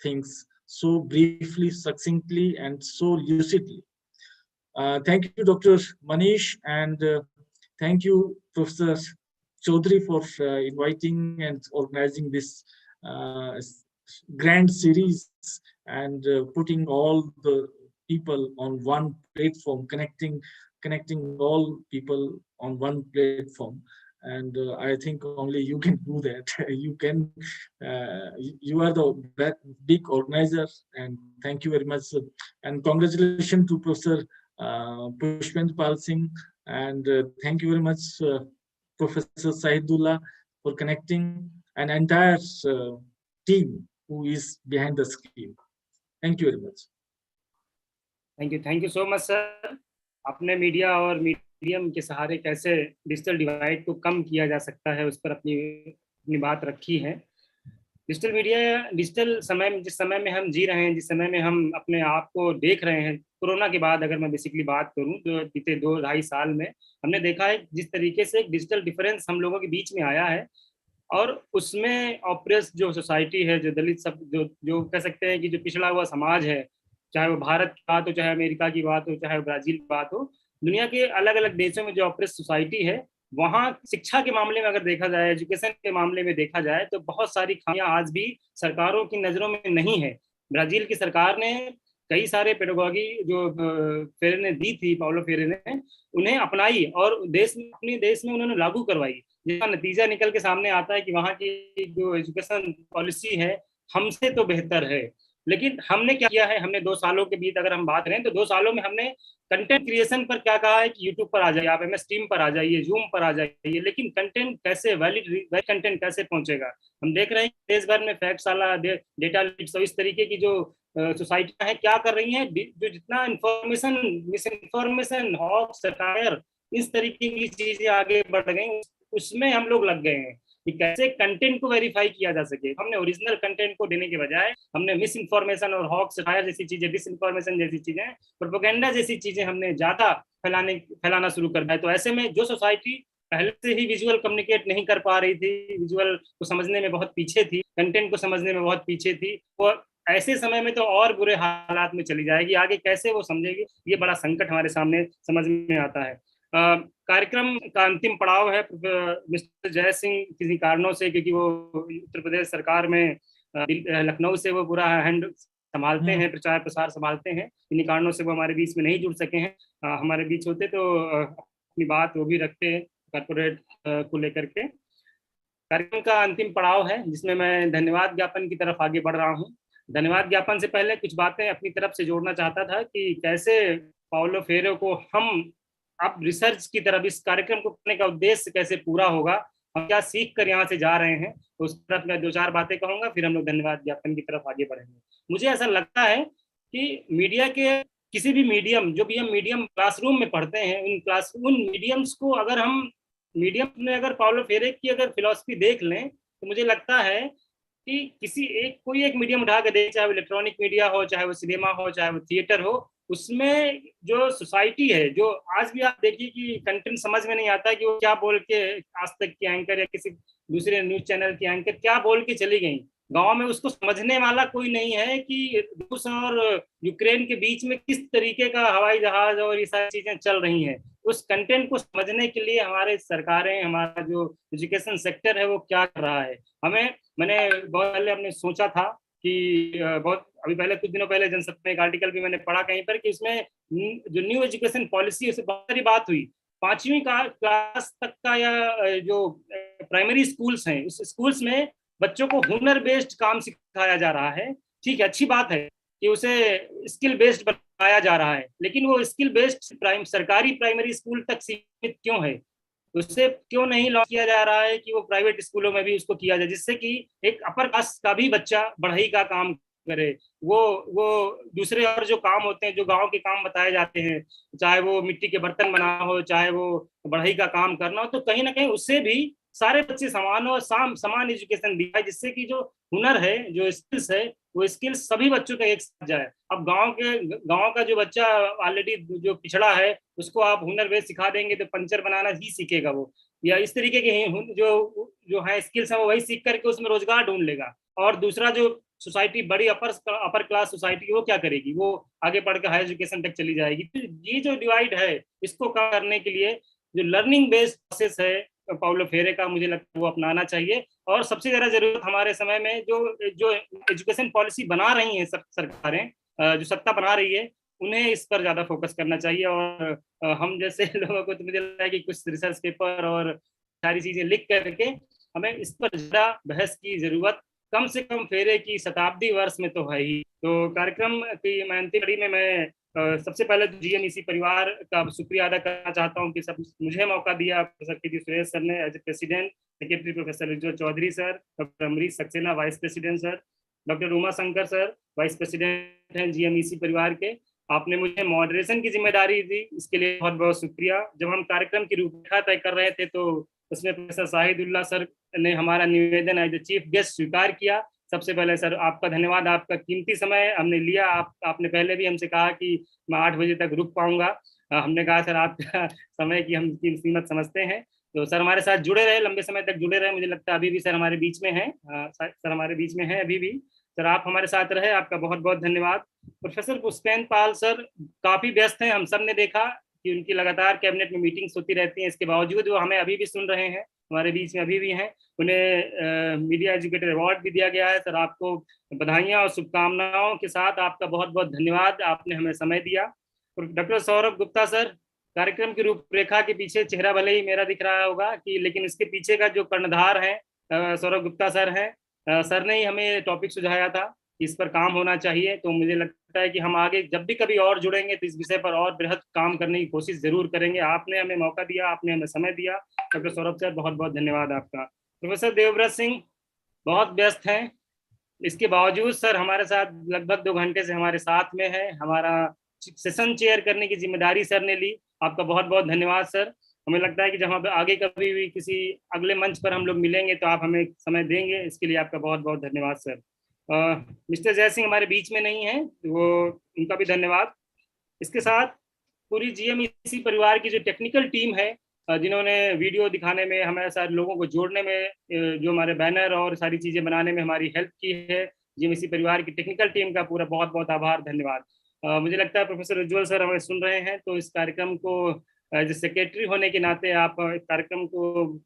[SPEAKER 6] things so briefly, succinctly, and so lucidly. Thank you, Dr. Manish, and thank you, Professor Chaudhary, for inviting and organizing this grand series, and putting all the people on one platform, connecting all people on one platform. And I think only you can do that. You are the big organizer, and thank you very much. And congratulations to Professor Pushpendra Pal Singh, and thank you very much, Professor Sahidullah, for connecting an entire team who is behind the screen. Thank you very much.
[SPEAKER 2] Thank you so much, sir. अपने media और medium के सहारे कैसे digital divide को कम किया जा सकता है, उस पर अपनी बात रखी है। डिजिटल मीडिया, डिजिटल समय, जिस समय में हम जी रहे हैं, जिस समय में हम अपने आप को देख रहे हैं, कोरोना के बाद अगर मैं बेसिकली बात करूं, तो बीते 2-2.5 साल में हमने देखा है जिस तरीके से एक डिजिटल डिफरेंस हम लोगों के बीच में आया है, और उसमें ऑप्रेस जो सोसाइटी है, जो दलित सब जो कह सकते हैं कि जो पिछड़ा हुआ समाज है, चाहे वो भारत की बात हो, चाहे अमेरिका की बात हो, चाहे ब्राजील की बात हो, दुनिया के अलग अलग देशों में जो ऑप्रेस सोसाइटी है, वहाँ शिक्षा के मामले में अगर देखा जाए, एजुकेशन के मामले में देखा जाए, तो बहुत सारी खामियां आज भी सरकारों की नजरों में नहीं है। ब्राजील की सरकार ने कई सारे पेडागॉजी जो फेरे ने दी थी, पाउलो फेरे ने, उन्हें अपनाई और अपने देश में उन्होंने लागू करवाई, जिसका नतीजा निकल के सामने आता है कि वहाँ की जो एजुकेशन पॉलिसी है हमसे तो बेहतर है। लेकिन हमने क्या किया है, हमने 2 सालों के बीच अगर हम बात करें तो 2 सालों में हमने कंटेंट क्रिएशन पर क्या कहा है कि यूट्यूब पर आ जाइए, आप MS टीम पर आ जाइए, जूम पर आ जाइए, लेकिन कंटेंट कैसे वैलिड कंटेंट कैसे पहुंचेगा? हम देख रहे हैं देश भर में फैक्ट साला, डेटा लीक्स और इस तरीके की जो सोसाइटियां हैं क्या कर रही हैं, जो जितना information, misinformation, hoax, satire, इस तरीके की चीजें आगे बढ़ गई, उसमें हम लोग लग गए हैं कि कैसे कंटेंट को वेरीफाई किया जा सके। हमने ओरिजिनल कंटेंट को देने के बजाय हमने मिस इन्फॉर्मेशन और हॉक, सटायर जैसी चीजें, डिस इन्फॉर्मेशन जैसी चीजें, प्रोपेगेंडा जैसी चीजें हमने ज्यादा फैलाना शुरू कर दिया। तो ऐसे में जो सोसाइटी पहले से ही विजुअल कम्युनिकेट नहीं कर पा रही थी, विजुअल को समझने में बहुत पीछे थी, कंटेंट को समझने में बहुत पीछे थी, वो ऐसे समय में तो और बुरे हालात में चली जाएगी। आगे कैसे वो समझेगी, ये बड़ा संकट हमारे सामने समझ में आता है। कार्यक्रम का अंतिम पड़ाव है मिस्टर जय सिंह, किसी कारणों से, क्योंकि वो उत्तर प्रदेश सरकार में लखनऊ से वो पूरा हैंड संभालते हैं, प्रचार प्रसार संभालते हैं, इन्हीं कारणों से वो हमारे बीच में नहीं जुड़ सके हैं। हमारे बीच होते तो अपनी बात वो भी रखते कॉर्पोरेट को लेकर के। कार्यक्रम का अंतिम पड़ाव है जिसमें मैं धन्यवाद ज्ञापन की तरफ आगे बढ़ रहा हूँ। धन्यवाद ज्ञापन से पहले कुछ बातें अपनी तरफ से जोड़ना चाहता था कि कैसे पाउलो फेरे को हम अब रिसर्च की तरफ, इस कार्यक्रम को करने का उद्देश्य कैसे पूरा होगा, हम क्या सीख कर यहाँ से जा रहे हैं, तो उस तरफ मैं 2-4 बातें कहूंगा, फिर हम लोग धन्यवाद ज्ञापन की तरफ आगे बढ़ेंगे। मुझे ऐसा लगता है कि मीडिया के किसी भी मीडियम, जो भी हम मीडियम क्लासरूम में पढ़ते हैं, उन मीडियम्स को अगर हम मीडियम में अगर पाउलो फेरे की अगर फिलॉसफी देख लें, तो मुझे लगता है कि कोई एक मीडियम उठा के देखें, चाहे वो इलेक्ट्रॉनिक मीडिया हो, चाहे वो सिनेमा हो, चाहे वो थिएटर हो, उसमें जो सोसाइटी है, जो आज भी आप देखिए कि कंटेंट समझ में नहीं आता कि वो क्या बोल के, आज तक की एंकर या किसी दूसरे न्यूज चैनल की एंकर क्या बोल के चली गई, गांव में उसको समझने वाला कोई नहीं है कि रूस और यूक्रेन के बीच में किस तरीके का हवाई जहाज और ये सारी चीजें चल रही हैं। उस कंटेंट को समझने के लिए हमारे सरकारें, हमारा जो एजुकेशन सेक्टर है वो क्या कर रहा है। मैंने बहुत पहले हमने सोचा था कि बहुत अभी पहले कुछ दिनों पहले जनसत्ता में एक आर्टिकल भी मैंने पढ़ा कहीं पर कि इसमें जो न्यू एजुकेशन पॉलिसी है उससे बहुत सारी बात हुई। 5वीं क्लास तक का या जो प्राइमरी स्कूल्स हैं, उस स्कूल्स में बच्चों को हुनर बेस्ड काम सिखाया जा रहा है। ठीक है, अच्छी बात है कि उसे स्किल बेस्ड बनाया जा रहा है, लेकिन वो स्किल बेस्ड सरकारी प्राइमरी स्कूल तक सीमित क्यों है? उससे क्यों नहीं लॉन्च किया जा रहा है कि वो प्राइवेट स्कूलों में भी उसको किया जाए, जिससे कि एक अपर कास्ट का भी बच्चा बढ़ई का काम करे। वो दूसरे और जो काम होते हैं, जो गांव के काम बताए जाते हैं, चाहे वो मिट्टी के बर्तन बनाना हो, चाहे वो बढ़ई का काम करना हो, तो कहीं ना कहीं उससे भी सारे बच्चे समान हो, समान एजुकेशन दिया है, जिससे कि जो हुनर है, जो स्किल्स है, वो स्किल्स सभी बच्चों का एक साथ जाए। अब गांव का जो बच्चा ऑलरेडी जो पिछड़ा है, उसको आप हुनर बेस सिखा देंगे तो पंचर बनाना ही सीखेगा वो, या इस तरीके के जो है स्किल्स है वो वही सीख करके उसमें रोजगार ढूंढ लेगा। और दूसरा जो सोसाइटी बड़ी अपर क्लास सोसाइटी, वो क्या करेगी? वो आगे पढ़ के हायर एजुकेशन तक चली जाएगी। तो ये जो डिवाइड है, इसको कम करने के लिए जो लर्निंग बेस्ड प्रोसेस है पाउलो फेरे का, मुझे लगता है वो अपनाना चाहिए। और सबसे ज्यादा जरूरत हमारे समय में जो एजुकेशन पॉलिसी बना रही हैं सरकारें, जो सत्ता बना रही है, उन्हें इस पर ज्यादा फोकस करना चाहिए। और हम जैसे लोगों को तो मुझे लगता है कि कुछ रिसर्च पेपर और सारी चीजें लिख करके हमें इस पर ज्यादा बहस की जरूरत कम से कम फेरे की शताब्दी वर्ष में तो है ही। तो कार्यक्रम की अंतिम कड़ी में मैं सबसे पहले तो GMEC परिवार का शुक्रिया अदा करना चाहता हूँ कि सब मुझे मौका दिया। प्रोफेसर के सुरेश सर ने as a president, secretary professor Rijo Chaudhary sir, doctor Amrish Saxena vice president sir, doctor Uma Shankar sir vice president हैं GMEC परिवार के। आपने मुझे मॉडरेशन की जिम्मेदारी दी, इसके लिए बहुत बहुत शुक्रिया। जब हम कार्यक्रम की रूपरेखा तय कर रहे थे तो उसमें प्रोफेसर शाहिदुल्लाह सर ने हमारा निवेदन एज ए चीफ गेस्ट स्वीकार किया। सबसे पहले सर आपका धन्यवाद, आपका कीमती समय हमने लिया। आपने पहले भी हमसे कहा कि मैं 8 बजे तक रुक पाऊंगा। हमने कहा सर आपका समय की हम कीमत समझते हैं, तो सर हमारे साथ जुड़े रहे, लंबे समय तक जुड़े रहे। मुझे लगता है अभी भी सर हमारे बीच में हैं, सर हमारे बीच में हैं अभी भी। सर आप हमारे साथ रहे, आपका बहुत बहुत धन्यवाद। प्रोफेसर पुष्पेंद्र पाल सर काफी व्यस्त हैं, हम सब ने देखा कि उनकी लगातार कैबिनेट में मीटिंग्स होती रहती हैं, इसके बावजूद वो हमें अभी भी सुन रहे हैं, हमारे बीच में अभी भी हैं। उन्हें मीडिया एजुकेटर अवार्ड भी दिया गया है। सर आपको बधाइयाँ और शुभकामनाओं के साथ आपका बहुत बहुत धन्यवाद, आपने हमें समय दिया। डॉक्टर सौरभ गुप्ता सर, कार्यक्रम की रूपरेखा के पीछे चेहरा भले ही मेरा दिख रहा होगा कि, लेकिन इसके पीछे का जो कर्णधार है सौरभ गुप्ता सर हैं। सर ने ही हमें टॉपिक सुझाया था, इस पर काम होना चाहिए। तो मुझे लगता है कि हम आगे जब भी कभी और जुड़ेंगे तो इस विषय पर और बृहद काम करने की कोशिश जरूर करेंगे। आपने हमें मौका दिया, आपने हमें समय दिया। डॉक्टर सौरभ सर बहुत बहुत धन्यवाद आपका। प्रोफेसर देवव्रत सिंह बहुत व्यस्त हैं, इसके बावजूद सर हमारे साथ लगभग 2 घंटे से हमारे साथ में है। हमारा सेशन चेयर करने की जिम्मेदारी सर ने ली, आपका बहुत बहुत धन्यवाद सर। हमें लगता है कि जब हम आगे कभी भी किसी अगले मंच पर हम लोग मिलेंगे तो आप हमें समय देंगे, इसके लिए आपका बहुत बहुत धन्यवाद सर। मिस्टर जय सिंह हमारे बीच में नहीं है, वो उनका भी धन्यवाद। इसके साथ पूरी जीएमईसी परिवार की जो टेक्निकल टीम है, जिन्होंने वीडियो दिखाने में, हमारे सारे लोगों को जोड़ने में, जो हमारे बैनर और सारी चीज़ें बनाने में हमारी हेल्प की है, जीएमईसी परिवार की टेक्निकल टीम का पूरा बहुत बहुत आभार, धन्यवाद। मुझे लगता है प्रोफेसर उज्ज्वल सर हमें सुन रहे हैं, तो इस कार्यक्रम को एज सेक्रेटरी होने के नाते आप इस कार्यक्रम को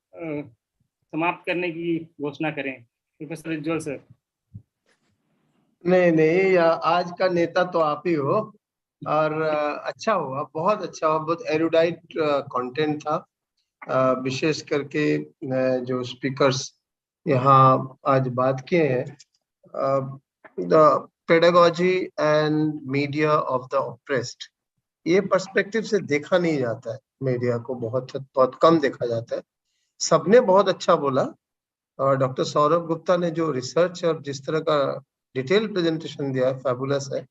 [SPEAKER 2] समाप्त करने की घोषणा करें। प्रोफेसर उज्ज्वल सर।
[SPEAKER 1] नहीं, आज का नेता तो आप ही हो, और अच्छा हुआ, बहुत अच्छा हुआ, बहुत एरुडाइट कंटेंट था। विशेष करके जो स्पीकर्स यहाँ आज बात किए हैं, the pedagogy and media of the oppressed, ये पर्सपेक्टिव से देखा नहीं जाता है, मीडिया को बहुत कम देखा जाता है। सबने बहुत अच्छा बोला, और डॉक्टर सौरभ गुप्ता ने जो रिसर्च और जिस तरह का डिटेल प्रेजेंटेशन दिया है, फैबुलस है।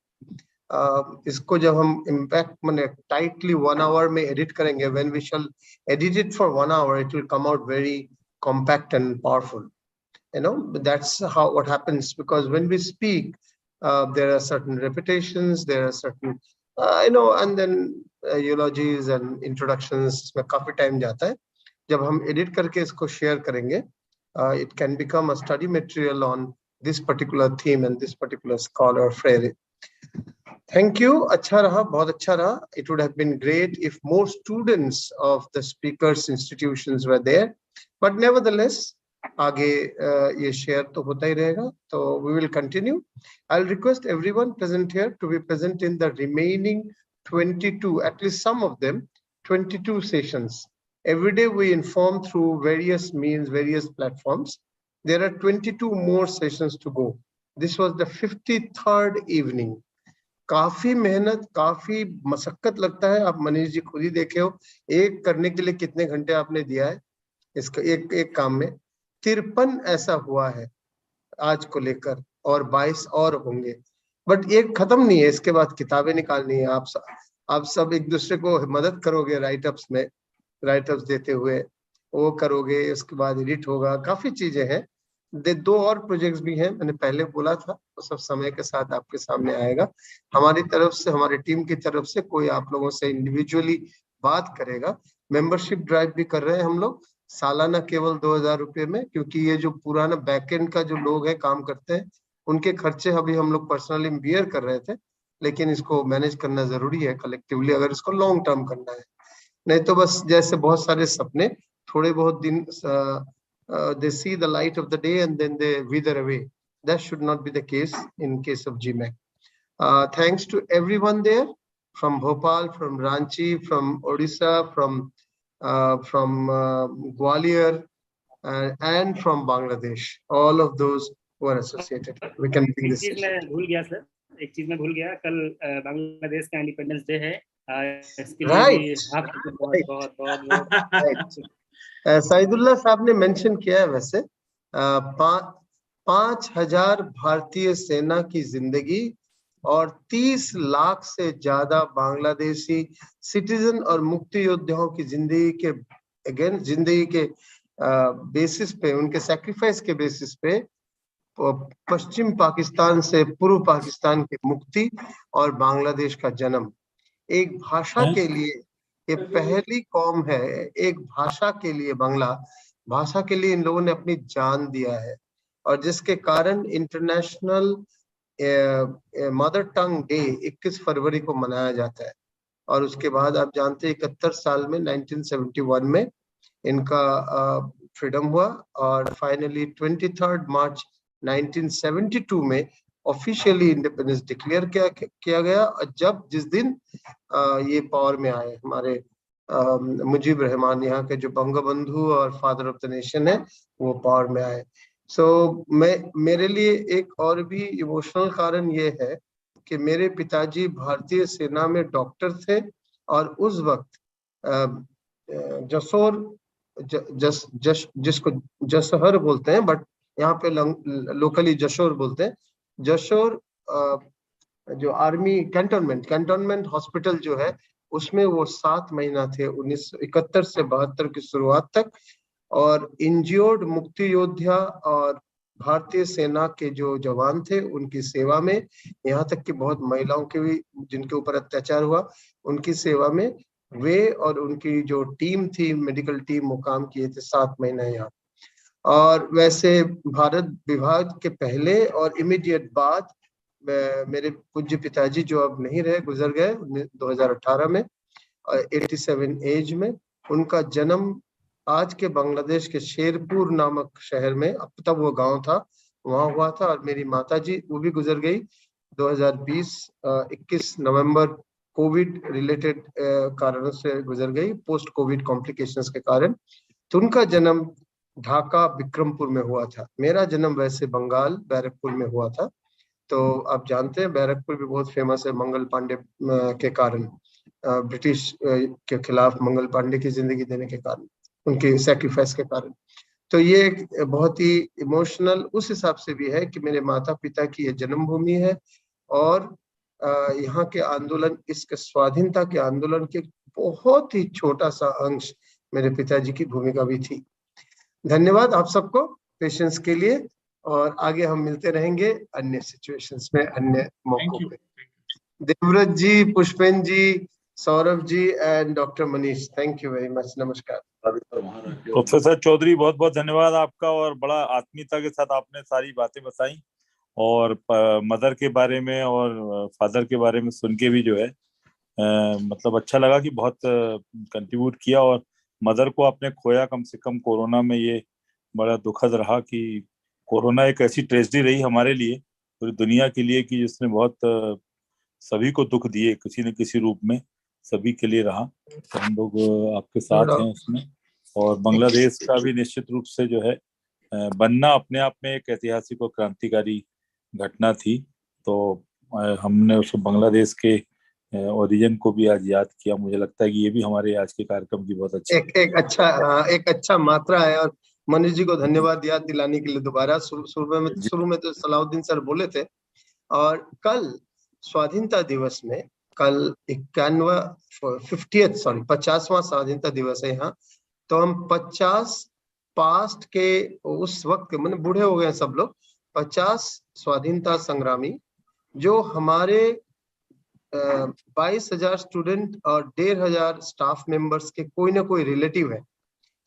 [SPEAKER 1] इसको जब हम इम्पैक्ट मैंने टाइटली 1 आवर में एडिट करेंगे, when we shall edit it for 1 hour, it will come out very compact and powerful. That's how what happens, because when we speak, there are certain repetitions, there are certain and then eulogies and introductions, इसमें काफी time जाता है। जब हम edit करके इसको share करेंगे, it can become a study material on this particular theme and this particular scholar phrase. Thank you. अच्छा रहा, बहुत अच्छा रहा. It would have been great if more students of the speakers institutions were there, but nevertheless आगे ये share तो होता ही रहेगा, तो we will continue. I'll request everyone present here to be present in the remaining 22, at least some of them, 22 sessions. Every day we inform through various means, various platforms. There are 22 more sessions to go. This was the 53rd evening. काफी मेहनत, काफी मशक्कत लगता है। आप मनीष जी खुद ही देखे हो, एक करने के लिए कितने घंटे आपने दिया है इसका, एक काम में 53 ऐसा हुआ है आज को लेकर, और 22 और होंगे। बट एक खत्म नहीं है, इसके बाद किताबें निकालनी है। आप सब एक दूसरे को मदद करोगे, राइटअप्स देते हुए वो करोगे, उसके बाद एडिट होगा, काफी चीजें हैं। 2 और प्रोजेक्ट्स भी हैं, मैंने पहले बोला था, वो सब समय के साथ आपके सामने आएगा। हमारी तरफ से, हमारी टीम की तरफ से कोई आप लोगों से इंडिविजुअली बात करेगा। मेंबरशिप ड्राइव भी कर रहे हैं हम लोग, सालाना केवल 2000 रुपये में, क्योंकि ये जो पुराना बैकएंड का जो लोग हैं, काम करते हैं, उनके खर्चे अभी हम लोग पर्सनली बियर कर रहे थे, लेकिन इसको मैनेज करना जरूरी है कलेक्टिवली, अगर इसको लॉन्ग टर्म करना है। नहीं तो बस जैसे बहुत सारे सपने थोड़े बहुत दिन they see the light of the day and then they wither away. That should not be the case in case of GMAC. Thanks to everyone there, from Bhopal, from Ranchi, from Odisha, from Gwalior, and from Bangladesh. All of those who are associated. We can bring this.
[SPEAKER 2] एक चीज मैं भूल गया, कल बांग्लादेश का independence day है, इसके लिए भी आप बहुत
[SPEAKER 1] सईदुल्लाह साहब ने मेंशन किया है। वैसे 5000 भारतीय सेना की जिंदगी और 30 लाख से ज्यादा बांग्लादेशी सिटीजन और मुक्ति योद्धाओं की जिंदगी के बेसिस पे, उनके सैक्रिफाइस के बेसिस पे पश्चिम पाकिस्तान से पूर्व पाकिस्तान की मुक्ति और बांग्लादेश का जन्म। एक भाषा के लिए ये पहली कौम है, एक भाषा के लिए, बांग्ला भाषा के लिए इन लोगों ने अपनी जान दिया है, और जिसके कारण इंटरनेशनल मदर टंग डे 21 फरवरी को मनाया जाता है। और उसके बाद आप जानते हैं 71 साल में 1971 में इनका फ्रीडम हुआ, और फाइनली 23 मार्च 1972 में ऑफिशियली इंडिपेंडेंस डिक्लेयर किया गया। और जब जिस दिन ये पावर में आए हमारे मुजीब रहमान, यहाँ के जो बंगबंधु और फादर ऑफ द नेशन है, वो पावर में आए। मेरे लिए एक और भी इमोशनल कारण ये है कि मेरे पिताजी भारतीय सेना में डॉक्टर थे, और उस वक्त जसोर जिसको जसहर बोलते हैं, बट यहाँ पे लोकली जशोर बोलते हैं। जशोर जो आर्मी कैंटोनमेंट हॉस्पिटल जो है, उसमें वो 7 महीना थे 1971 से 72 की शुरुआत तक। और इंज्योर्ड मुक्ति योद्धा और भारतीय सेना के जो जवान थे, उनकी सेवा में, यहाँ तक कि बहुत महिलाओं के भी जिनके ऊपर अत्याचार हुआ, उनकी सेवा में वे और उनकी जो टीम थी, मेडिकल टीम, वो काम किए थे 7 महीना यहाँ। और वैसे भारत विभाग के पहले और इमीडिएट बाद मेरे पूज्य पिताजी जो अब नहीं रहे, गुजर गए 2018 में 87 एज में। उनका जन्म आज के बांग्लादेश के शेरपुर नामक शहर में, अब तब वो गांव था, वहां हुआ था। और मेरी माताजी वो भी गुजर गई 2020 21 नवंबर, कोविड रिलेटेड कारणों से गुजर गई, पोस्ट कोविड कॉम्प्लिकेशंस के कारण। तो उनका जन्म ढाका बिक्रमपुर में हुआ था। मेरा जन्म वैसे बंगाल बैरकपुर में हुआ था। तो आप जानते हैं बैरकपुर भी बहुत फेमस है मंगल पांडे के कारण, ब्रिटिश के खिलाफ मंगल पांडे की जिंदगी देने के कारण, उनके सैक्रिफाइस के कारण। तो ये एक बहुत ही इमोशनल उस हिसाब से भी है कि मेरे माता पिता की ये जन्मभूमि है, और यहाँ के आंदोलन, इसके स्वाधीनता के आंदोलन के बहुत ही छोटा सा अंश मेरे पिताजी की भूमिका भी थी। धन्यवाद आप सबको पेशेंस के लिए, और आगे हम मिलते रहेंगे अन्य सिचुएशंस में, अन्य मौकों पे। Devvrat ji, Pushpen ji, Saurabh ji and doctor Manish, thank you very much. नमस्कार।
[SPEAKER 3] प्रोफेसर चौधरी, बहुत बहुत धन्यवाद आपका, और बड़ा आत्मीयता के साथ आपने सारी बातें बताई, और मदर के बारे में और फादर के बारे में सुन के भी जो है मतलब अच्छा लगा कि बहुत कंट्रीब्यूट किया। और मदर को आपने खोया कम से कम कोरोना में, ये बड़ा दुखद रहा कि कोरोना एक ऐसी ट्रेजेडी रही हमारे लिए, पूरी दुनिया के लिए, कि जिसने बहुत सभी को दुख दिए किसी न किसी रूप में, सभी के लिए रहा। तो हम लोग आपके साथ हैं उसमें। और बांग्लादेश का भी निश्चित रूप से जो है बनना अपने आप में एक ऐतिहासिक और क्रांतिकारी घटना थी। तो हमने उस बांग्लादेश के ओरिजिन को भी आज याद किया। मुझे लगता है कि ये भी हमारे आज के कार्यक्रम की बहुत अच्छी
[SPEAKER 1] एक अच्छा मात्रा है। और मनीष जी को धन्यवाद याद दिलाने के लिए दोबारा। शुरू में तो सलाउद्दीन सर बोले थे। और कल स्वाधीनता दिवस में, कल 50वां स्वाधीनता दिवस है यहाँ। तो हम 50 पास्ट के उस वक्त, मैंने बूढ़े हो गए सब लोग, 50 स्वाधीनता संग्रामी जो हमारे 22,000 स्टूडेंट और 1,500 स्टाफ मेंबर्स के कोई ना कोई रिलेटिव है,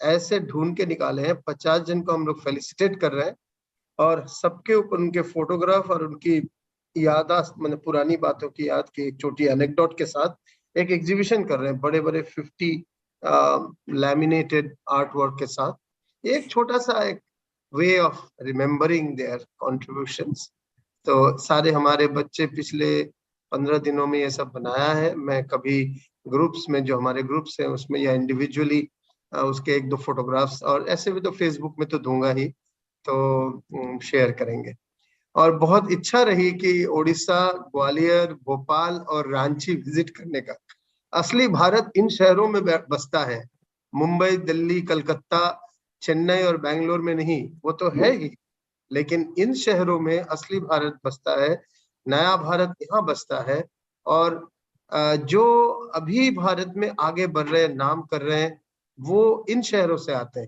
[SPEAKER 1] ऐसे ढूंढ के निकाले हैं। 50 जन को हम लोग फेलिसिटेट कर रहे हैं, और सबके ऊपर उनके फोटोग्राफ और उनकी यादाश्त, मैंने पुरानी बातों की याद की एक छोटी एनेक्डोट के साथ एक एग्जीबिशन कर रहे हैं, बड़े बड़े 50 लैमिनेटेड आर्ट वर्क के साथ। एक छोटा सा एक way of remembering their contributions. तो सारे हमारे बच्चे पिछले 15 दिनों में ये सब बनाया है। मैं कभी ग्रुप्स में, जो हमारे ग्रुप्स हैं उसमें, या इंडिविजुअली उसके 1-2 फोटोग्राफ्स, और ऐसे भी तो फेसबुक में तो दूंगा ही, तो शेयर करेंगे। और बहुत इच्छा रही कि उड़ीसा, ग्वालियर, भोपाल और रांची विजिट करने का। असली भारत इन शहरों में बसता है, मुंबई, दिल्ली, कलकत्ता, चेन्नई और बेंगलोर में नहीं, वो तो है ही, लेकिन इन शहरों में असली भारत बसता है, नया भारत यहाँ बसता है। और जो अभी भारत में आगे बढ़ रहे हैं, नाम कर रहे हैं, वो इन शहरों से आते हैं।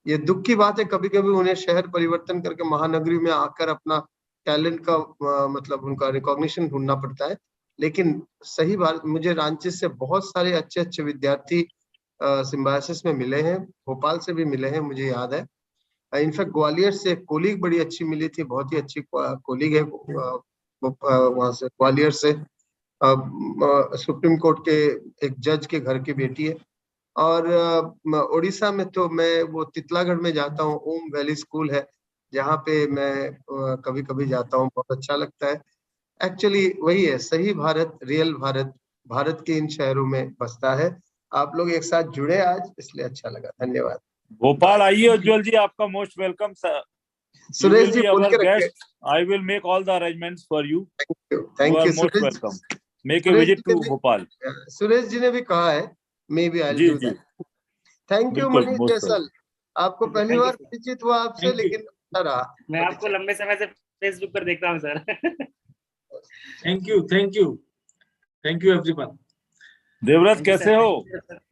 [SPEAKER 1] ये दुख की बात है, कभी कभी उन्हें शहर परिवर्तन करके महानगरी में आकर अपना टैलेंट का मतलब उनका रिकॉग्निशन ढूंढना पड़ता है। लेकिन सही बात, मुझे रांची से बहुत सारे अच्छे अच्छे विद्यार्थी सिम्बायोसिस में मिले हैं, भोपाल से भी मिले हैं, मुझे याद है। इनफैक्ट ग्वालियर से एक कोलीग बड़ी अच्छी मिली थी, बहुत ही अच्छी कोलीग है वहां से, ग्वालियर से, सुप्रीम कोर्ट के एक जज के घर की बेटी है। और उड़ीसा में तो मैं वो तितलागढ़ में जाता हूँ, ओम वैली स्कूल है जहाँ पे मैं कभी कभी जाता हूँ, बहुत अच्छा लगता है। एक्चुअली वही है, सही भारत, रियल भारत, भारत के इन शहरों में बसता है। आप लोग एक साथ जुड़े आज, इसलिए अच्छा लगा। धन्यवाद।
[SPEAKER 3] भोपाल आइए उज्जवल जी, आपका most welcome sir.
[SPEAKER 1] Suresh ji बोल के रखिए।
[SPEAKER 3] I will make all the arrangements for you.
[SPEAKER 1] Thank
[SPEAKER 3] You
[SPEAKER 1] you
[SPEAKER 3] are most
[SPEAKER 1] Suresh.
[SPEAKER 3] welcome. Make a
[SPEAKER 1] Suresh
[SPEAKER 3] visit
[SPEAKER 1] ji
[SPEAKER 3] to
[SPEAKER 1] ने भी,
[SPEAKER 3] Bhopal.
[SPEAKER 1] सुरेश जी ने भी कहा है, मे बी आई
[SPEAKER 3] जी
[SPEAKER 1] डू
[SPEAKER 3] जी,
[SPEAKER 1] दैट। थैंक यू
[SPEAKER 3] बिल्कुल
[SPEAKER 1] मनीष
[SPEAKER 3] most welcome.
[SPEAKER 1] जैसल, आपको पहली
[SPEAKER 2] Thank you,
[SPEAKER 1] बार
[SPEAKER 2] sir.
[SPEAKER 1] परिचित हुआ आपसे,
[SPEAKER 6] Thank you.
[SPEAKER 1] लेकिन अच्छा रहा।
[SPEAKER 2] मैं आपको लंबे समय से फेसबुक पर देखता हूँ sir.
[SPEAKER 6] Thank you. Thank you. Thank you, everyone.
[SPEAKER 3] Devvrat
[SPEAKER 2] Thank you,
[SPEAKER 3] कैसे
[SPEAKER 2] sir.
[SPEAKER 3] हो?
[SPEAKER 2] Thank you, sir.